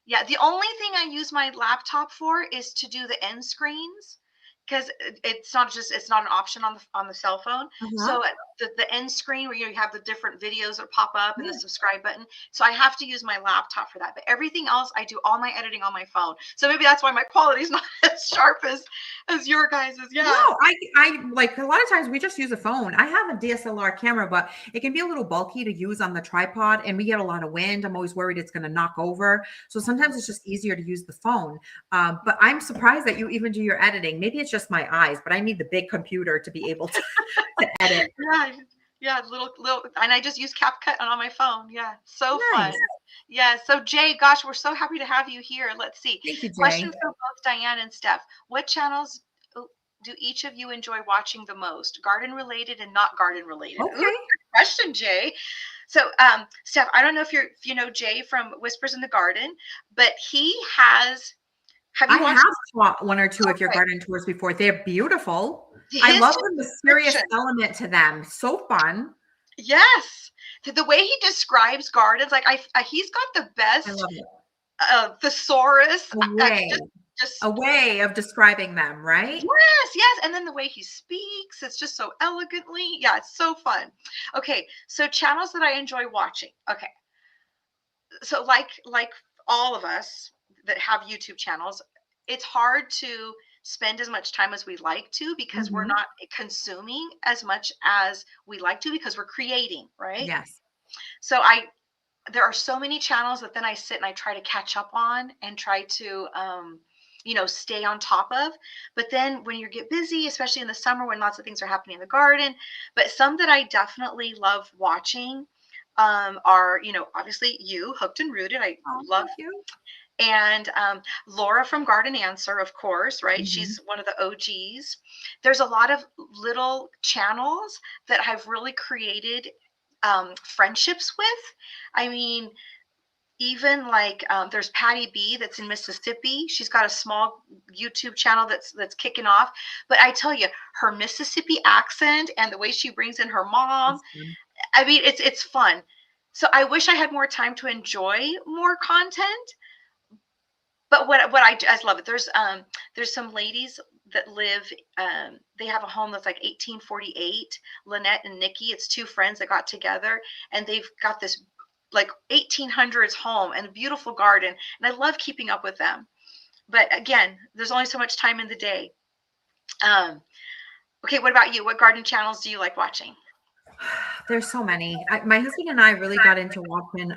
Yeah, the only thing I use my laptop for is to do the end screens because it's not an option on the cell phone. Uh-huh. So the end screen where you have the different videos that pop up and the Yeah. subscribe button. So I have to use my laptop for that. But everything else, I do all my editing on my phone. So maybe that's why my quality is not as sharp as your guys's. No, Yeah. I like a lot of times we just use a phone. I have a DSLR camera, but it can be a little bulky to use on the tripod and we get a lot of wind. I'm always worried it's going to knock over. So sometimes it's just easier to use the phone. But I'm surprised that you even do your editing. Maybe it's just my eyes, but I need the big computer to be able to edit. Yeah, yeah, little, and I just use CapCut on my phone. Yeah, so fun. Nice. Yeah, so Jay, gosh, we're so happy to have you here. Let's see. Thank you, Question Jay. for both Diane and Steph. What channels do each of you enjoy watching the most? Garden related and not garden related. Ooh, Okay. good question, Jay. So, Steph, I don't know if you know Jay from Whispers in the Garden, but he has. Have I you watched? have taught one or two of your Okay, garden tours before. They're beautiful. I his love the mysterious description. element to them. So fun. Yes. The way he describes gardens, like he's got the I best love it. thesaurus. A Just a way of describing them, right? yes, yes. And then the way he speaks, it's just so elegantly. Yeah, it's so fun. Okay, so channels that I enjoy watching. Okay, so like all of us that have YouTube channels, it's hard to spend as much time as we like to because we're Mhm. not consuming as much as we like to because we're creating, right? Yes. So there are so many channels that then I sit and I try to catch up on and try to stay on top of. But then when you get busy, especially in the summer when lots of things are happening in the garden, but some that I definitely love watching are obviously you, Hooked and Rooted. I Oh, love, thank you. and Laura from Garden Answer, of course, right? Mhm. She's one of the OGs. There's a lot of little channels that I've really created friendships with. I mean, even like there's Patty B that's in Mississippi. She's got a small YouTube channel that's kicking off. But I tell you, her Mississippi accent and the way she brings in her mom, Awesome. I mean, it's fun. So I wish I had more time to enjoy more content. But what I just love it. There's some ladies that live. They have a home that's like 1848. Lynette and Nikki. It's two friends that got together, and they've got this like 1800s home and a beautiful garden. And I love keeping up with them. But again, there's only so much time in the day. Um, okay, what about you? What garden channels do you like watching? There's so many. My husband and I really got into watching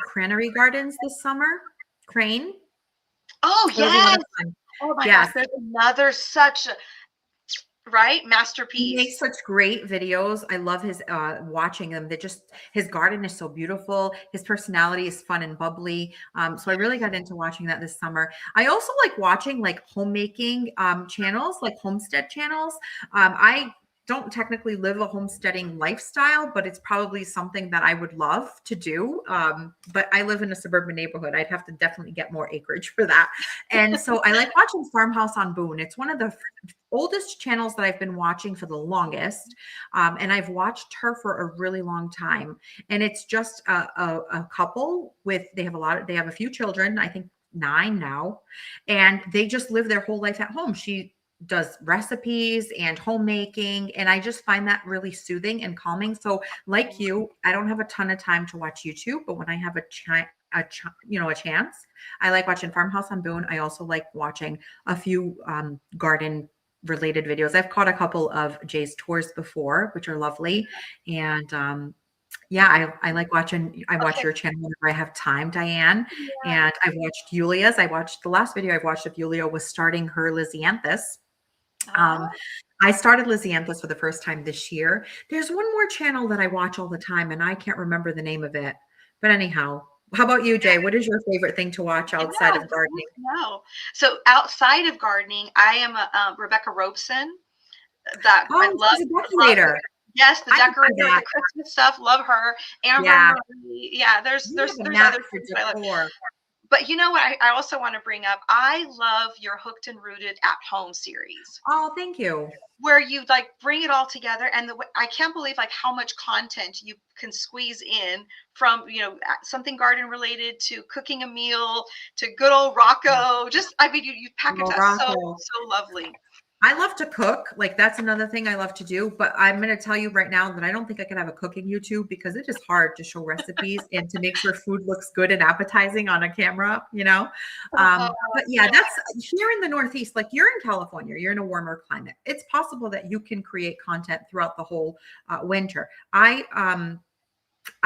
Cranary Gardens this summer. Crane. Oh It was a lot yes. of fun. Oh my gosh, Yes. there's another such a right He makes masterpiece. such great videos. I love his watching them. They just his garden is so beautiful. His personality is fun and bubbly. So I really got into watching that this summer. I also like watching like homemaking channels, like homestead channels. I don't technically live a homesteading lifestyle, but it's probably something that I would love to do. But I live in a suburban neighborhood. I'd have to definitely get more acreage for that. And so I like watching Farmhouse on Boone. It's one of the oldest channels that I've been watching for the longest. And I've watched her for a really long time. And it's just a couple with, they have a few children, I think 9 now, and they just live their whole life at home. She does recipes and homemaking, and I just find that really soothing and calming. So like you, I don't have a ton of time to watch YouTube, but when I have a chance, I like watching Farmhouse on Boone. I also like watching a few garden related videos. I've caught a couple of Jay's tours before, which are lovely. And yeah, I like watching, I watch Okay. your channel whenever I have time, Diane. Yeah. And I've watched Yulia's. I watched the last video I've watched of Yulia was starting her Lysianthus. Oh, Um, I started Lysianthus for the first time this year. There's one more channel that I watch all the time, and I can't remember the name of it. But anyhow, how about you, Jay? What is your favorite thing to watch yeah, outside of please gardening? no. So outside of gardening, I am a Rebecca Robeson. That I Oh, love, she's a love her. decorator. Yes, the I did decorator with that. the Christmas stuff. Love her. Amber Yeah, Marie. Yeah, there's you there's have a there's knack other for things that I love. decor. But you know what? I also want to bring up. I love your Hooked and Rooted at Home series, Oh, thank you. where you like bring it all together. And I can't believe like how much content you can squeeze in from something garden related to cooking a meal to good old Rocco. Just I mean you package that so Morocco. so lovely. I love to cook. Like that's another thing I love to do. But I'm going to tell you right now that I don't think I could have a cooking YouTube because it is hard to show recipes and to make sure food looks good and appetizing on a camera, you know? Oh, But yeah, that's here in the Northeast, like you're in California, you're in a warmer climate. It's possible that you can create content throughout the whole winter. I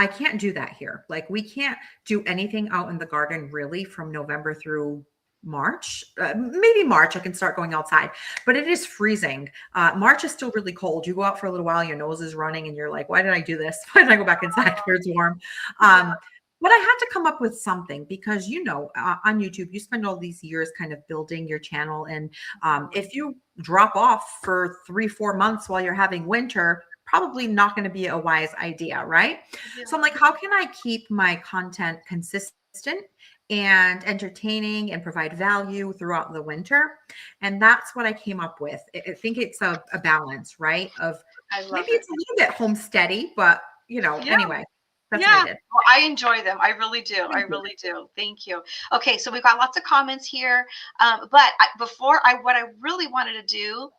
can't do that here. Like we can't do anything out in the garden really from November through March. Maybe March I can start going outside, but it is freezing. March is still really cold. You go out for a little while, your nose is running, and you're like, "Why did I do this? Why did I go back inside where it's warm?" yeah. But I had to come up with something because on YouTube you spend all these years kind of building your channel, and if you drop off for 3-4 months while you're having winter, probably not going to be a wise idea, right? So I'm Yeah. like, how can I keep my content consistent and entertaining and provide value throughout the winter? And that's what I came up with. I think it's a balance, right? Of I maybe love it. it's a little bit homesteady, but Yeah. anyway, that's what I Yeah. did. Well, I enjoy them. I really do. I Thank you. really do. Thank you. Okay, so we've got lots of comments here. What I really wanted to do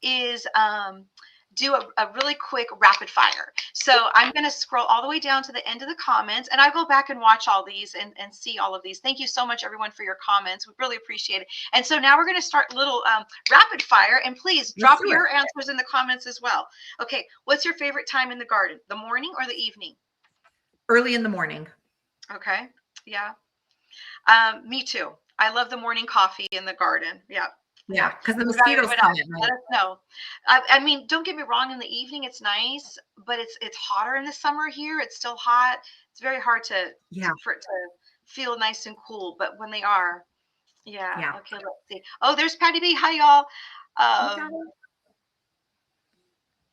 is do a really quick rapid fire. So I'm going to scroll all the way down to the end of the comments, and I go back and watch all these and see all of these. Thank you so much, everyone, for your comments. We really appreciate it. And so now we're going to start a little rapid fire, and please Let's drop do it. your answers in the comments as well. Okay, what's your favorite time in the garden? The morning or the evening? Early in the morning. Okay. Yeah. Me too. I love the morning coffee in the garden. Yeah. Yeah. Yeah, because the What about mosquitoes everyone come else? at Let night. us know. I mean, don't get me wrong. In the evening, it's nice, but it's hotter in the summer here. It's still hot. It's very hard Yeah, for it to feel nice and cool. But when they are, yeah. yeah. Okay. Let's see. Oh, there's Patty B. Hi, y'all. You got Um, it.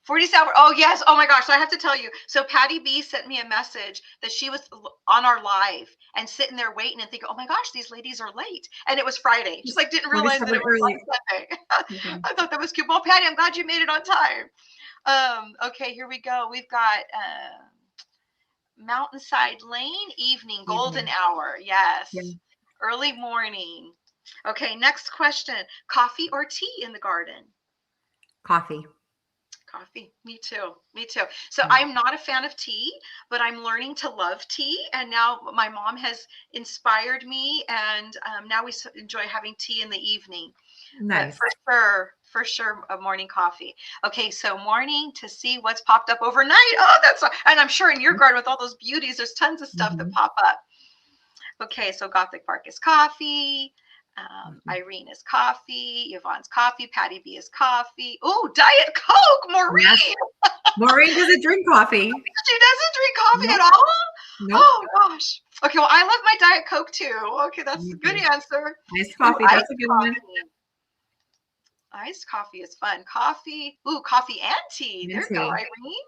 40 hours. Oh yes. Oh my gosh. So I have to tell you. So Patty B sent me a message that she was on our live and sitting there waiting and thinking, oh my gosh, these ladies are late. And it was Friday. She's like, didn't realize that 47 it was early. on Sunday. Okay. I thought that was cute. Well, Patty, I'm glad you made it on time. Okay, here we go. We've got Mountainside Lane, evening, golden Evening. hour. Yeah. Yes. Early morning. Okay, next question. Coffee or tea in the garden? Coffee. Coffee. Me too. Me too. So Yeah. I'm not a fan of tea, but I'm learning to love tea. And now my mom has inspired me, and now we enjoy having tea in the evening. But Nice. for sure, a morning coffee. Okay, so morning to see what's popped up overnight. Oh, and I'm sure in your garden with all those beauties, there's tons of stuff that Mhm. pop up. Okay, so Gothic Bark is coffee. Mhm. Irene is coffee. Yvonne's coffee. Patty B is coffee. Oh, Diet Coke, Yes. Maureen. Maureen doesn't drink coffee. She doesn't drink coffee at Nope. all? Nope. Oh gosh. Okay, well, I love my Diet Coke too. Okay, that's Me a good too. answer. Iced Ooh, coffee. iced That's a good one. coffee. Iced coffee is fun. Coffee. Ooh, coffee and tea. There you go, Minty. Irene.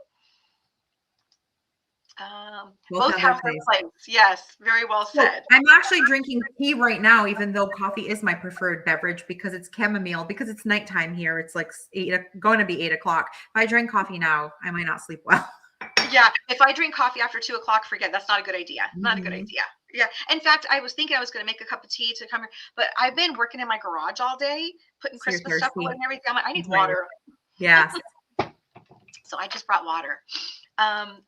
Both Both have their have their place. place. Yes, very well So said. I'm actually drinking tea right now, even though coffee is my preferred beverage because it's chamomile, because it's nighttime here. It's like going to be 8 o'clock. If I drink coffee now, I might not sleep well. Yeah, if I drink coffee after 2 o'clock, forget. That's not a good idea. Not a good Mhm. idea. Yeah. In fact, I was thinking I was going to make a cup of tea to come here, but I've been working in my garage all day, putting So you're Christmas stuff away thirsty. and everything. I'm like, I need Nice. water. Yes. So I just brought water.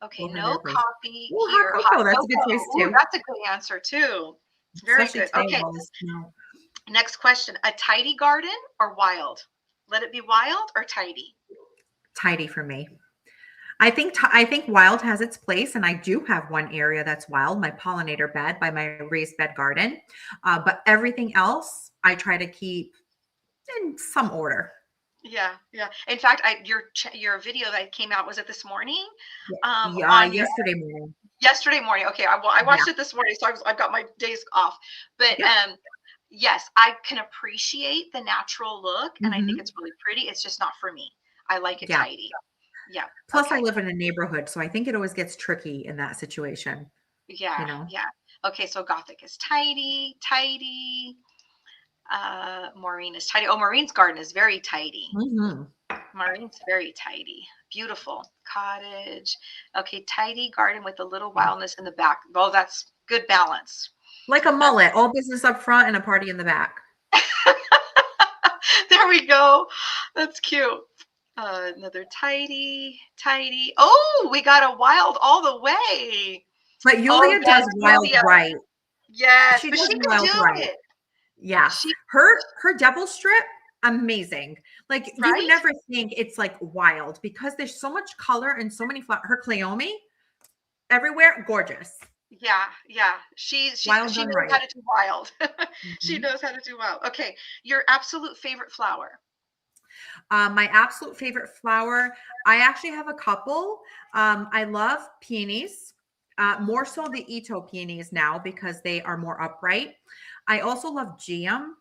Okay, Both have no their place. coffee Oh, hot here. Hot cocoa. That's a good cocoa. choice Ooh, too. that's a good answer too. Very Especially good. today with Okay, all this snow. next question. A tidy garden or wild? Let it be wild or tidy? Tidy for me. I think wild has its place, and I do have one area that's wild, my pollinator bed by my raised bed garden. But everything else, I try to keep in some order. Yeah, yeah. In fact, your video that came out, was it this morning? Yeah. On your Yesterday morning. yesterday morning. Okay, I Yeah. watched it this morning, so I've got my days off. But Yep. yes, I can appreciate the natural look, and I think Hmm. it's really pretty. It's just not for me. I like it Yeah. tidy. Yeah. Plus, I Okay. live in a neighborhood, so I think it always gets tricky in that situation. You Yeah. know. Yeah. Okay. So Gothic is tidy, tidy. Maureen is tidy. Oh, Maureen's garden is very tidy. Hmm. Maureen's very tidy. Beautiful cottage. Okay, tidy garden with a little wildness in the back. Oh, that's good balance. Like a That's mullet, all business up front and a party in the back. there we go. That's cute. Another tidy, tidy. Oh, we got a wild all the way. But Oh Yulia yes, does wild Julia. right. Yes, She but does she can wild do right. it. Yeah. She Her devil strip, amazing. Like you would right? never think it's like wild because there's so much color and so many flowers. Her Cleome everywhere, gorgeous. Yeah, yeah. She she Wild she done knows how right. to do wild. She Mhm. knows how to do wild. Okay, your absolute favorite flower. My absolute favorite flower, I actually have a couple. I love peonies, more so the Ito peonies now because they are more upright. I also love geum,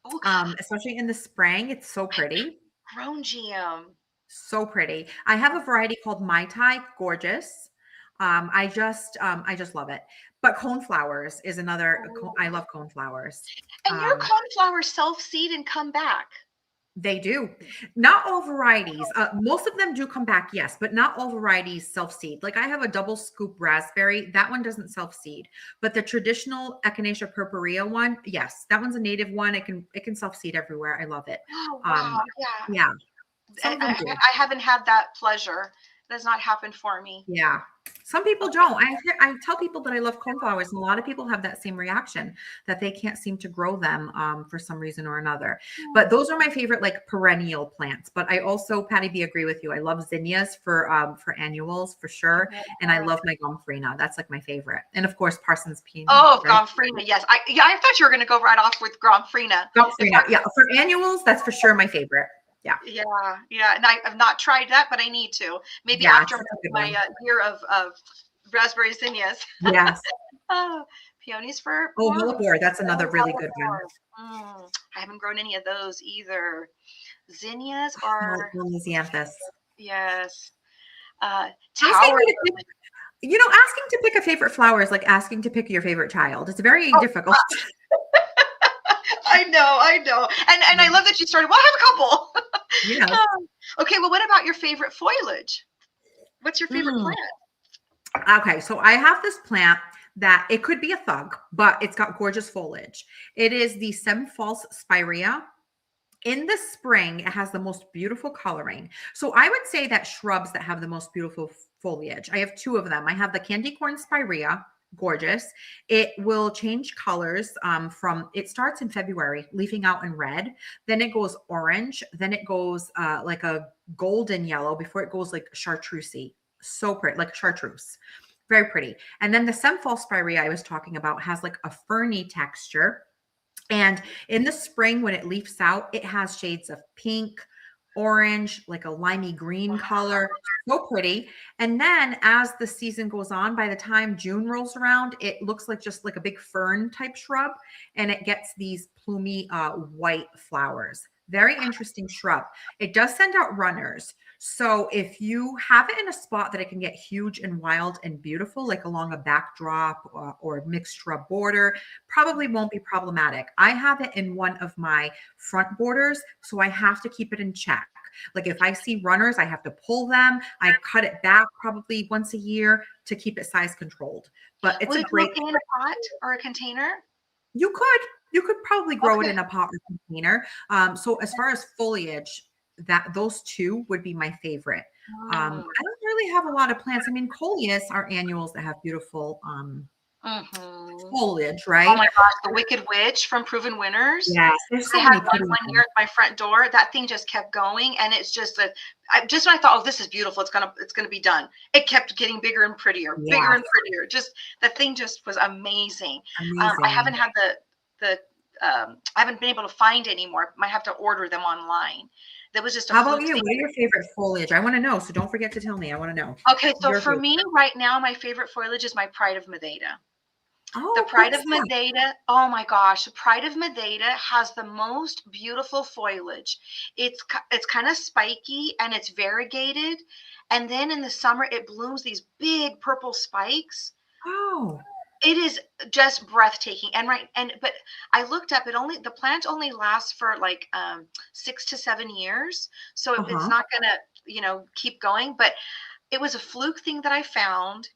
Oh, especially in the spring. It's so pretty. grown GM. So pretty. I have a variety called Mai Tai, gorgeous. I just love it. But coneflowers is another. I love coneflowers. And your Um, coneflower self-seed and come back. they do. Not all varieties. Most of them do come back, yes, but not all varieties self-seed. Like I have a double scoop raspberry. That one doesn't self-seed, but the traditional Echinacea purpurea one, yes, that one's a native one. It can self-seed everywhere. I love it. Oh, wow. Um, Yeah. yeah, some I, of them I, do. I haven't had that pleasure. It has not happened for me. Yeah. Some people Okay. don't. I tell people that I love cornflowers, and a lot of people have that same reaction that they can't seem to grow them for some reason or another. But those are my favorite like perennial plants. But I also, Patty B, agree with you. I love zinnias for annuals for sure, and I Yeah. love my gomphrena. That's like my favorite, and of course Parsons peony, Oh, right? Gomfrina. Yes. I thought you were going to go right off with Gomfrina. If I, Gomphrena, yeah, for annuals, that's for sure my favorite. Yeah, yeah, yeah. And I've not tried that, but I need to. Maybe yeah, after it's such a good my one. year of raspberry zinnias. Yes. Oh, peonies for Oh, more. hellebore, that's another Oh, really good one. hellebore. I haven't grown any of those either. Zinnias are, Lilianthus. Yes. Asking Tower me to pick, asking to pick a favorite flower is like asking to pick your favorite child. It's very Oh, difficult. I know. And I love that you started. Well, I have a couple. Yes. Okay, well, what about your favorite foliage? What's your favorite Mm. plant? Okay, so I have this plant that it could be a thug, but it's got gorgeous foliage. It is the false spirea. In the spring, it has the most beautiful coloring. So I would say that shrubs that have the most beautiful foliage. I have two of them. I have the candy corn spirea, gorgeous. It will change colors from, it starts in February, leafing out in red. Then it goes orange. Then it goes like a golden yellow before it goes like chartreusey. So pretty, like chartreuse. Very pretty. And then the false spirea I was talking about has like a ferny texture. And in the spring, when it leaves out, it has shades of pink, orange, like a limey green color. So pretty. And then as the season goes on, by the time June rolls around, it looks like just like a big fern type shrub. And it gets these plumy white flowers. Very interesting shrub. It does send out runners. So if you have it in a spot that it can get huge and wild and beautiful, like along a backdrop or mixed shrub border, probably won't be problematic. I have it in one of my front borders, so I have to keep it in check. Like if I see runners, I have to pull them. I cut it back probably once a year to keep it size controlled. But it's Would a it be great, okay in a pot or a container? you could probably grow it Okay. in a pot or container. So as far as foliage, that those two would be my favorite. Mm. I don't really have a lot of plants. I mean, coleus are annuals that have beautiful Mhm. foliage, Oh right? my gosh, the Wicked Witch from Proven Winners. Yes, there's I so had many pretty one year ones. at my front door. That thing just kept going, and it's just just when I thought, oh, this is beautiful, it's gonna be done. It kept getting bigger Yes, and prettier. Just the thing just was amazing. I haven't amazing. had the I haven't been able to find anymore. Might have to order them online. That was just a How about fluke you? thing. What are your favorite foliage? I want to know, so don't forget to tell me. I want to know Okay, so your for favorite. me right now, my favorite foliage is my Pride of Madeira. The Oh, Pride what's of that? Madeira, oh my gosh, the Pride of Madeira has the most beautiful foliage. It's kind of spiky and it's variegated, and then in the summer it blooms these big purple spikes. Oh, It is just breathtaking. But I looked up, the plant only lasts for like 6 to 7 years, so it's uh-huh. not gonna keep going. But it was a fluke thing that I found,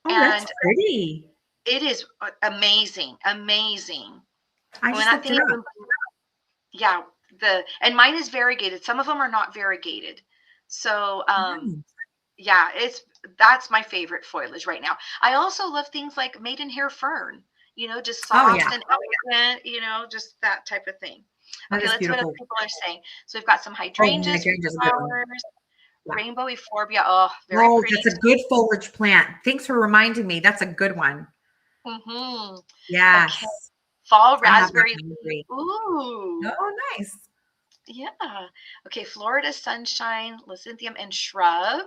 Oh, that's and pretty. it is amazing, amazing. I When just that looked thing it up. even yeah, and mine is variegated. Some of them are not variegated. So, Nice. yeah, that's my favorite foliage right now. I also love things like maidenhair fern, just Oh, soft yeah, and elegant, just that type of thing. that Okay, is let's see what other beautiful. people are saying. So we've got some Oh, hydrangeas, hydrangea's a good one. flowers, Yeah. rainbow euphorbia. Oh, very Oh, pretty. that's a good foliage plant. Thanks for reminding me. That's a good one. Mm-hmm. Okay, Yes, fall I have that raspberry one. leaf. Agree. Ooh. Oh, nice. Yeah. Okay, Florida sunshine, lysanthium, and shrub.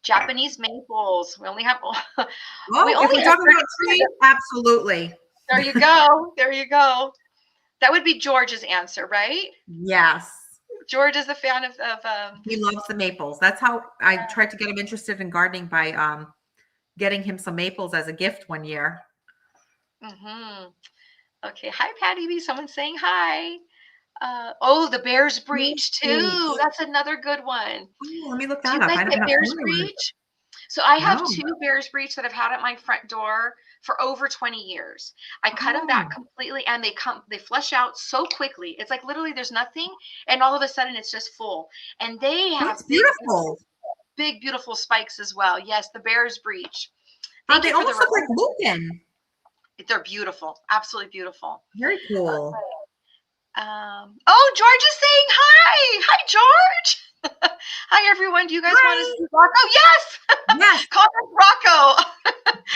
Japanese maples. We only have we Oh, if only we're have talking about 32. trees, absolutely. There you go. There you go. That would be George's answer, right? Yes. George is a fan of He loves the maples. That's how I tried to get him interested in gardening by getting him some maples as a gift one year. hmm Okay. Hi, Patty B. Someone's saying hi. Oh, the Bear's Bear's Breach too. Breach. That's another good one. Oh, let me look Do that you up. guys I'm get not Bear's familiar with it. Breach? So I have No. two Bear's Breach that I've had at my front door for over 20 years. I cut them back Oh, completely and they flush out so quickly. It's like literally there's nothing and all of a sudden it's just full. And they that's have beautiful. big beautiful spikes as well. Yes, the Bear's Breach. Thank They you for the almost look like lupin. they're beautiful. Absolutely beautiful. Very cool. Oh, George is saying hi. Hi, George. Hi, everyone. Do you guys want to Hi. see Rocco? Yes. Yes. Call him Rocco.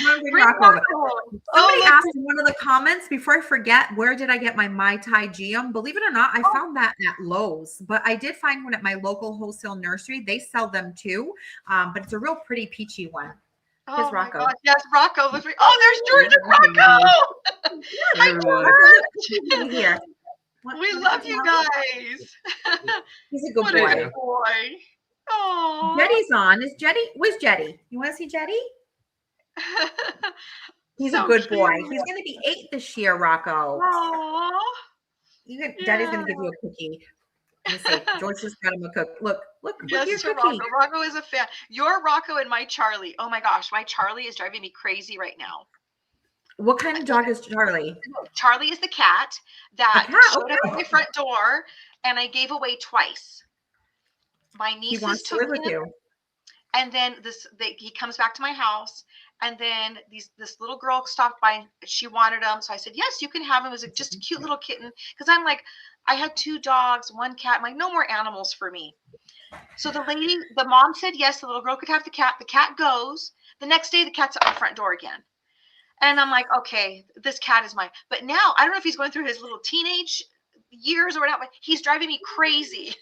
Hungry Bring Rocco. Rocco. Oh, Somebody look. asked in one of the comments before I forget, where did I get my Mai Tai Geum? Believe it or not, I found that at Lowe's, but I did find one at my local wholesale nursery. They sell them too, but it's a real pretty peachy one. Here's Oh my Rocco. gosh. Yes, Rocco. Oh, there's George and Rocco. Hi, Look George. here. We Want to love say you hello? guys. He's a good What a boy. good boy. Oh. Jetty's on. Is Jetty? Where's Jetty? You want to see Jetty? He's a So good boy. cute. He's going to be 8 this year, Rocco. Oh. Daddy's Yeah. going to give you a cookie. Let me see. George just got him a cookie. Look at Yes, your to cookie. Rocco. Rocco is a fan. Your Rocco and my Charlie. Oh my gosh, my Charlie is driving me crazy right now. What kind of dog is Charlie? Charlie is the cat A that cat. showed up at Okay. my front door and I gave away twice. My He nieces wants to took live with him, you. and then he comes back to my house, and then this little girl stopped by. She wanted him, so I said, yes, you can have him. It was just a cute little kitten, because I'm like, I had 2 dogs, 1 cat. I'm like, no more animals for me. So the mom said yes, the little girl could have the cat. The cat goes. The next day, the cat's at my front door again. And I'm like, okay, this cat is mine. But now I don't know if he's going through his little teenage years or whatever, but he's driving me crazy.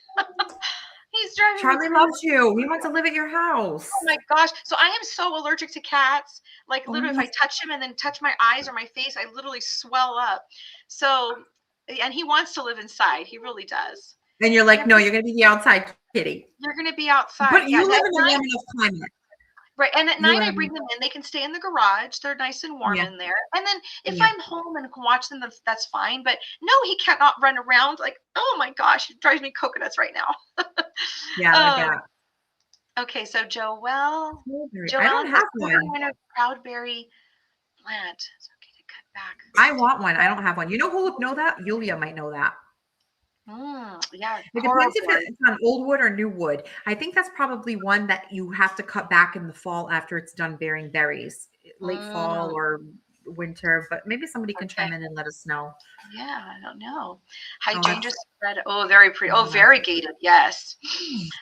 He's driving me Charlie crazy. loves you. He wants to live at your house. Oh my gosh. So I am so allergic to cats. Like literally, if Oh, I touch him and then touch my eyes or my face, I literally swell up. So, and he wants to live inside. He really does. and you're like, no, you're going to be the outside kitty. You're going to be outside. But Yeah. you live in a warm enough climate. Right. And at You night, I live bring them in. They can stay in the garage. They're nice and warm Yeah. in there. And then if Yeah. I'm home and can watch them, that's fine. But no, he cannot run around. Like, oh my gosh, it drives me coconuts right now. Yeah, like that. Okay. So Joelle I don't have one. kind of proudberry plant. It's okay to cut back. I want one. I don't have one. You know who would know that? Yulia might know that. Yeah. It depends if it's on old wood or new wood. I think that's probably one that you have to cut back in the fall after it's done bearing berries, late fall or winter. But maybe somebody can chime in and let us know. Yeah, I don't know. Hydrangea spread. Oh, very pretty. Oh, variegated. Yes.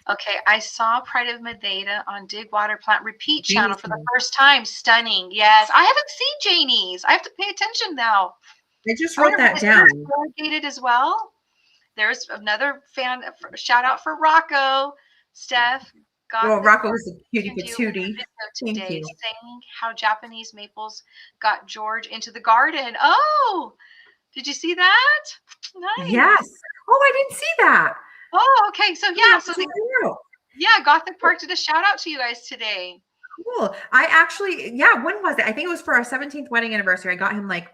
Okay, I saw Pride of Medea on Dig Water Plant repeat channel for the first time. Stunning. Yes, I haven't seen Janie's. I have to pay attention now. I just wrote that down. Variegated as well. There's another fan. Shout out for Rocco. Steph. Rocco was a cutie patootie. Today, saying how Japanese maples got George into the garden. Oh, did you see that? Nice. Yes. Oh, I didn't see that. Oh, okay. So yeah, Gothic Park did a shout out to you guys today. Cool. I actually, when was it? I think it was for our 17th wedding anniversary. I got him like,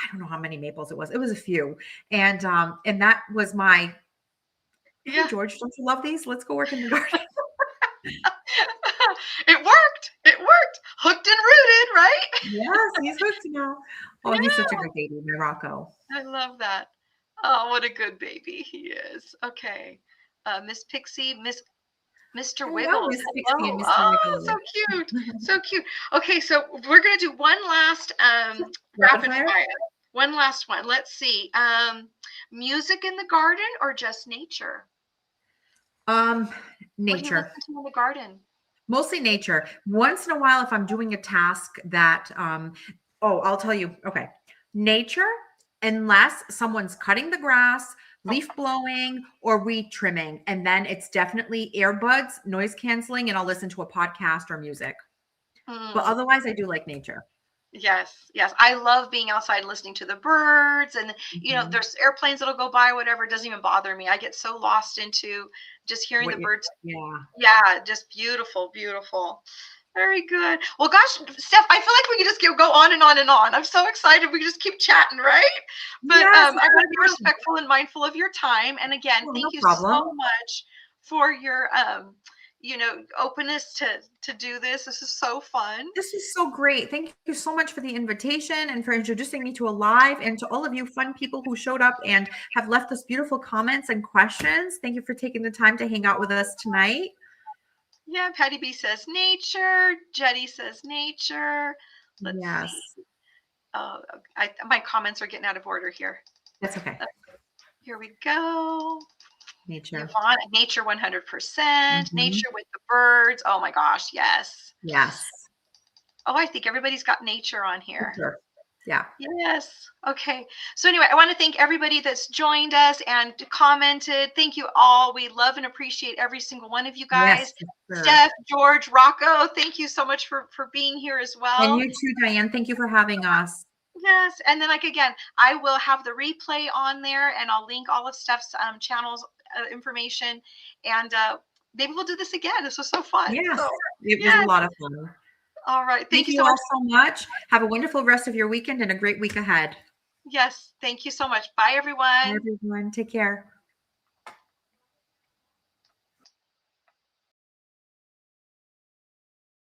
I don't know how many maples it was. It was a few. And that was my, hey, George, don't you love these? Let's go work in the garden. It worked. It worked. Hooked and rooted, right? Yes, he's hooked now. Oh, he's such a good baby, my Rocco. I love that. Oh, what a good baby he is. Okay. Miss Pixie, Mr. Wiggles. Oh, so cute. So cute. Okay, so we're going to do one last rapid fire. One last one. Let's see. Music in the garden or just nature? Nature. What do you listen to in the garden? Mostly nature. Once in a while, if I'm doing a task that, I'll tell you. Okay. Nature, unless someone's cutting the grass, leaf blowing, or weed trimming. And then it's definitely earbuds, noise canceling, and I'll listen to a podcast or music. But otherwise, I do like nature. Yes. I love being outside listening to the birds, and there's airplanes that'll go by, whatever. It doesn't even bother me. I get so lost into just hearing the birds. Yeah, just beautiful. Very good. Well, gosh, Steph, I feel like we could just go on and on and on. I'm so excited. We could just keep chatting, right? But I want to be respectful and mindful of your time. And again, thank you so much for your openness to do this. This is so fun. This is so great. Thank you so much for the invitation and for introducing me to Alive, and to all of you fun people who showed up and have left us beautiful comments and questions. Thank you for taking the time to hang out with us tonight. Yeah, Patty B says nature. Jetty says nature. Let's see. Oh, my comments are getting out of order here. That's okay. Here we go. Nature. Yvonne, nature 100%. Nature with the birds. Oh my gosh, yes. Yes. Oh, I think everybody's got nature on here. Sure. Yeah. Yes. Okay. So anyway, I want to thank everybody that's joined us and commented. Thank you all. We love and appreciate every single one of you guys. Yes, Steph, George, Rocco, thank you so much for being here as well. And you too, Diane. Thank you for having us. Yes. And then again, I will have the replay on there, and I'll link all of Steph's channels information. And maybe we'll do this again. This was so fun. Yes, So it was a yes. lot of fun. All right. Thank Thank you you so much. all so much. Have a wonderful rest of your weekend and a great week ahead. Yes. Thank you so much. Bye, Bye, everyone. everyone. Take care.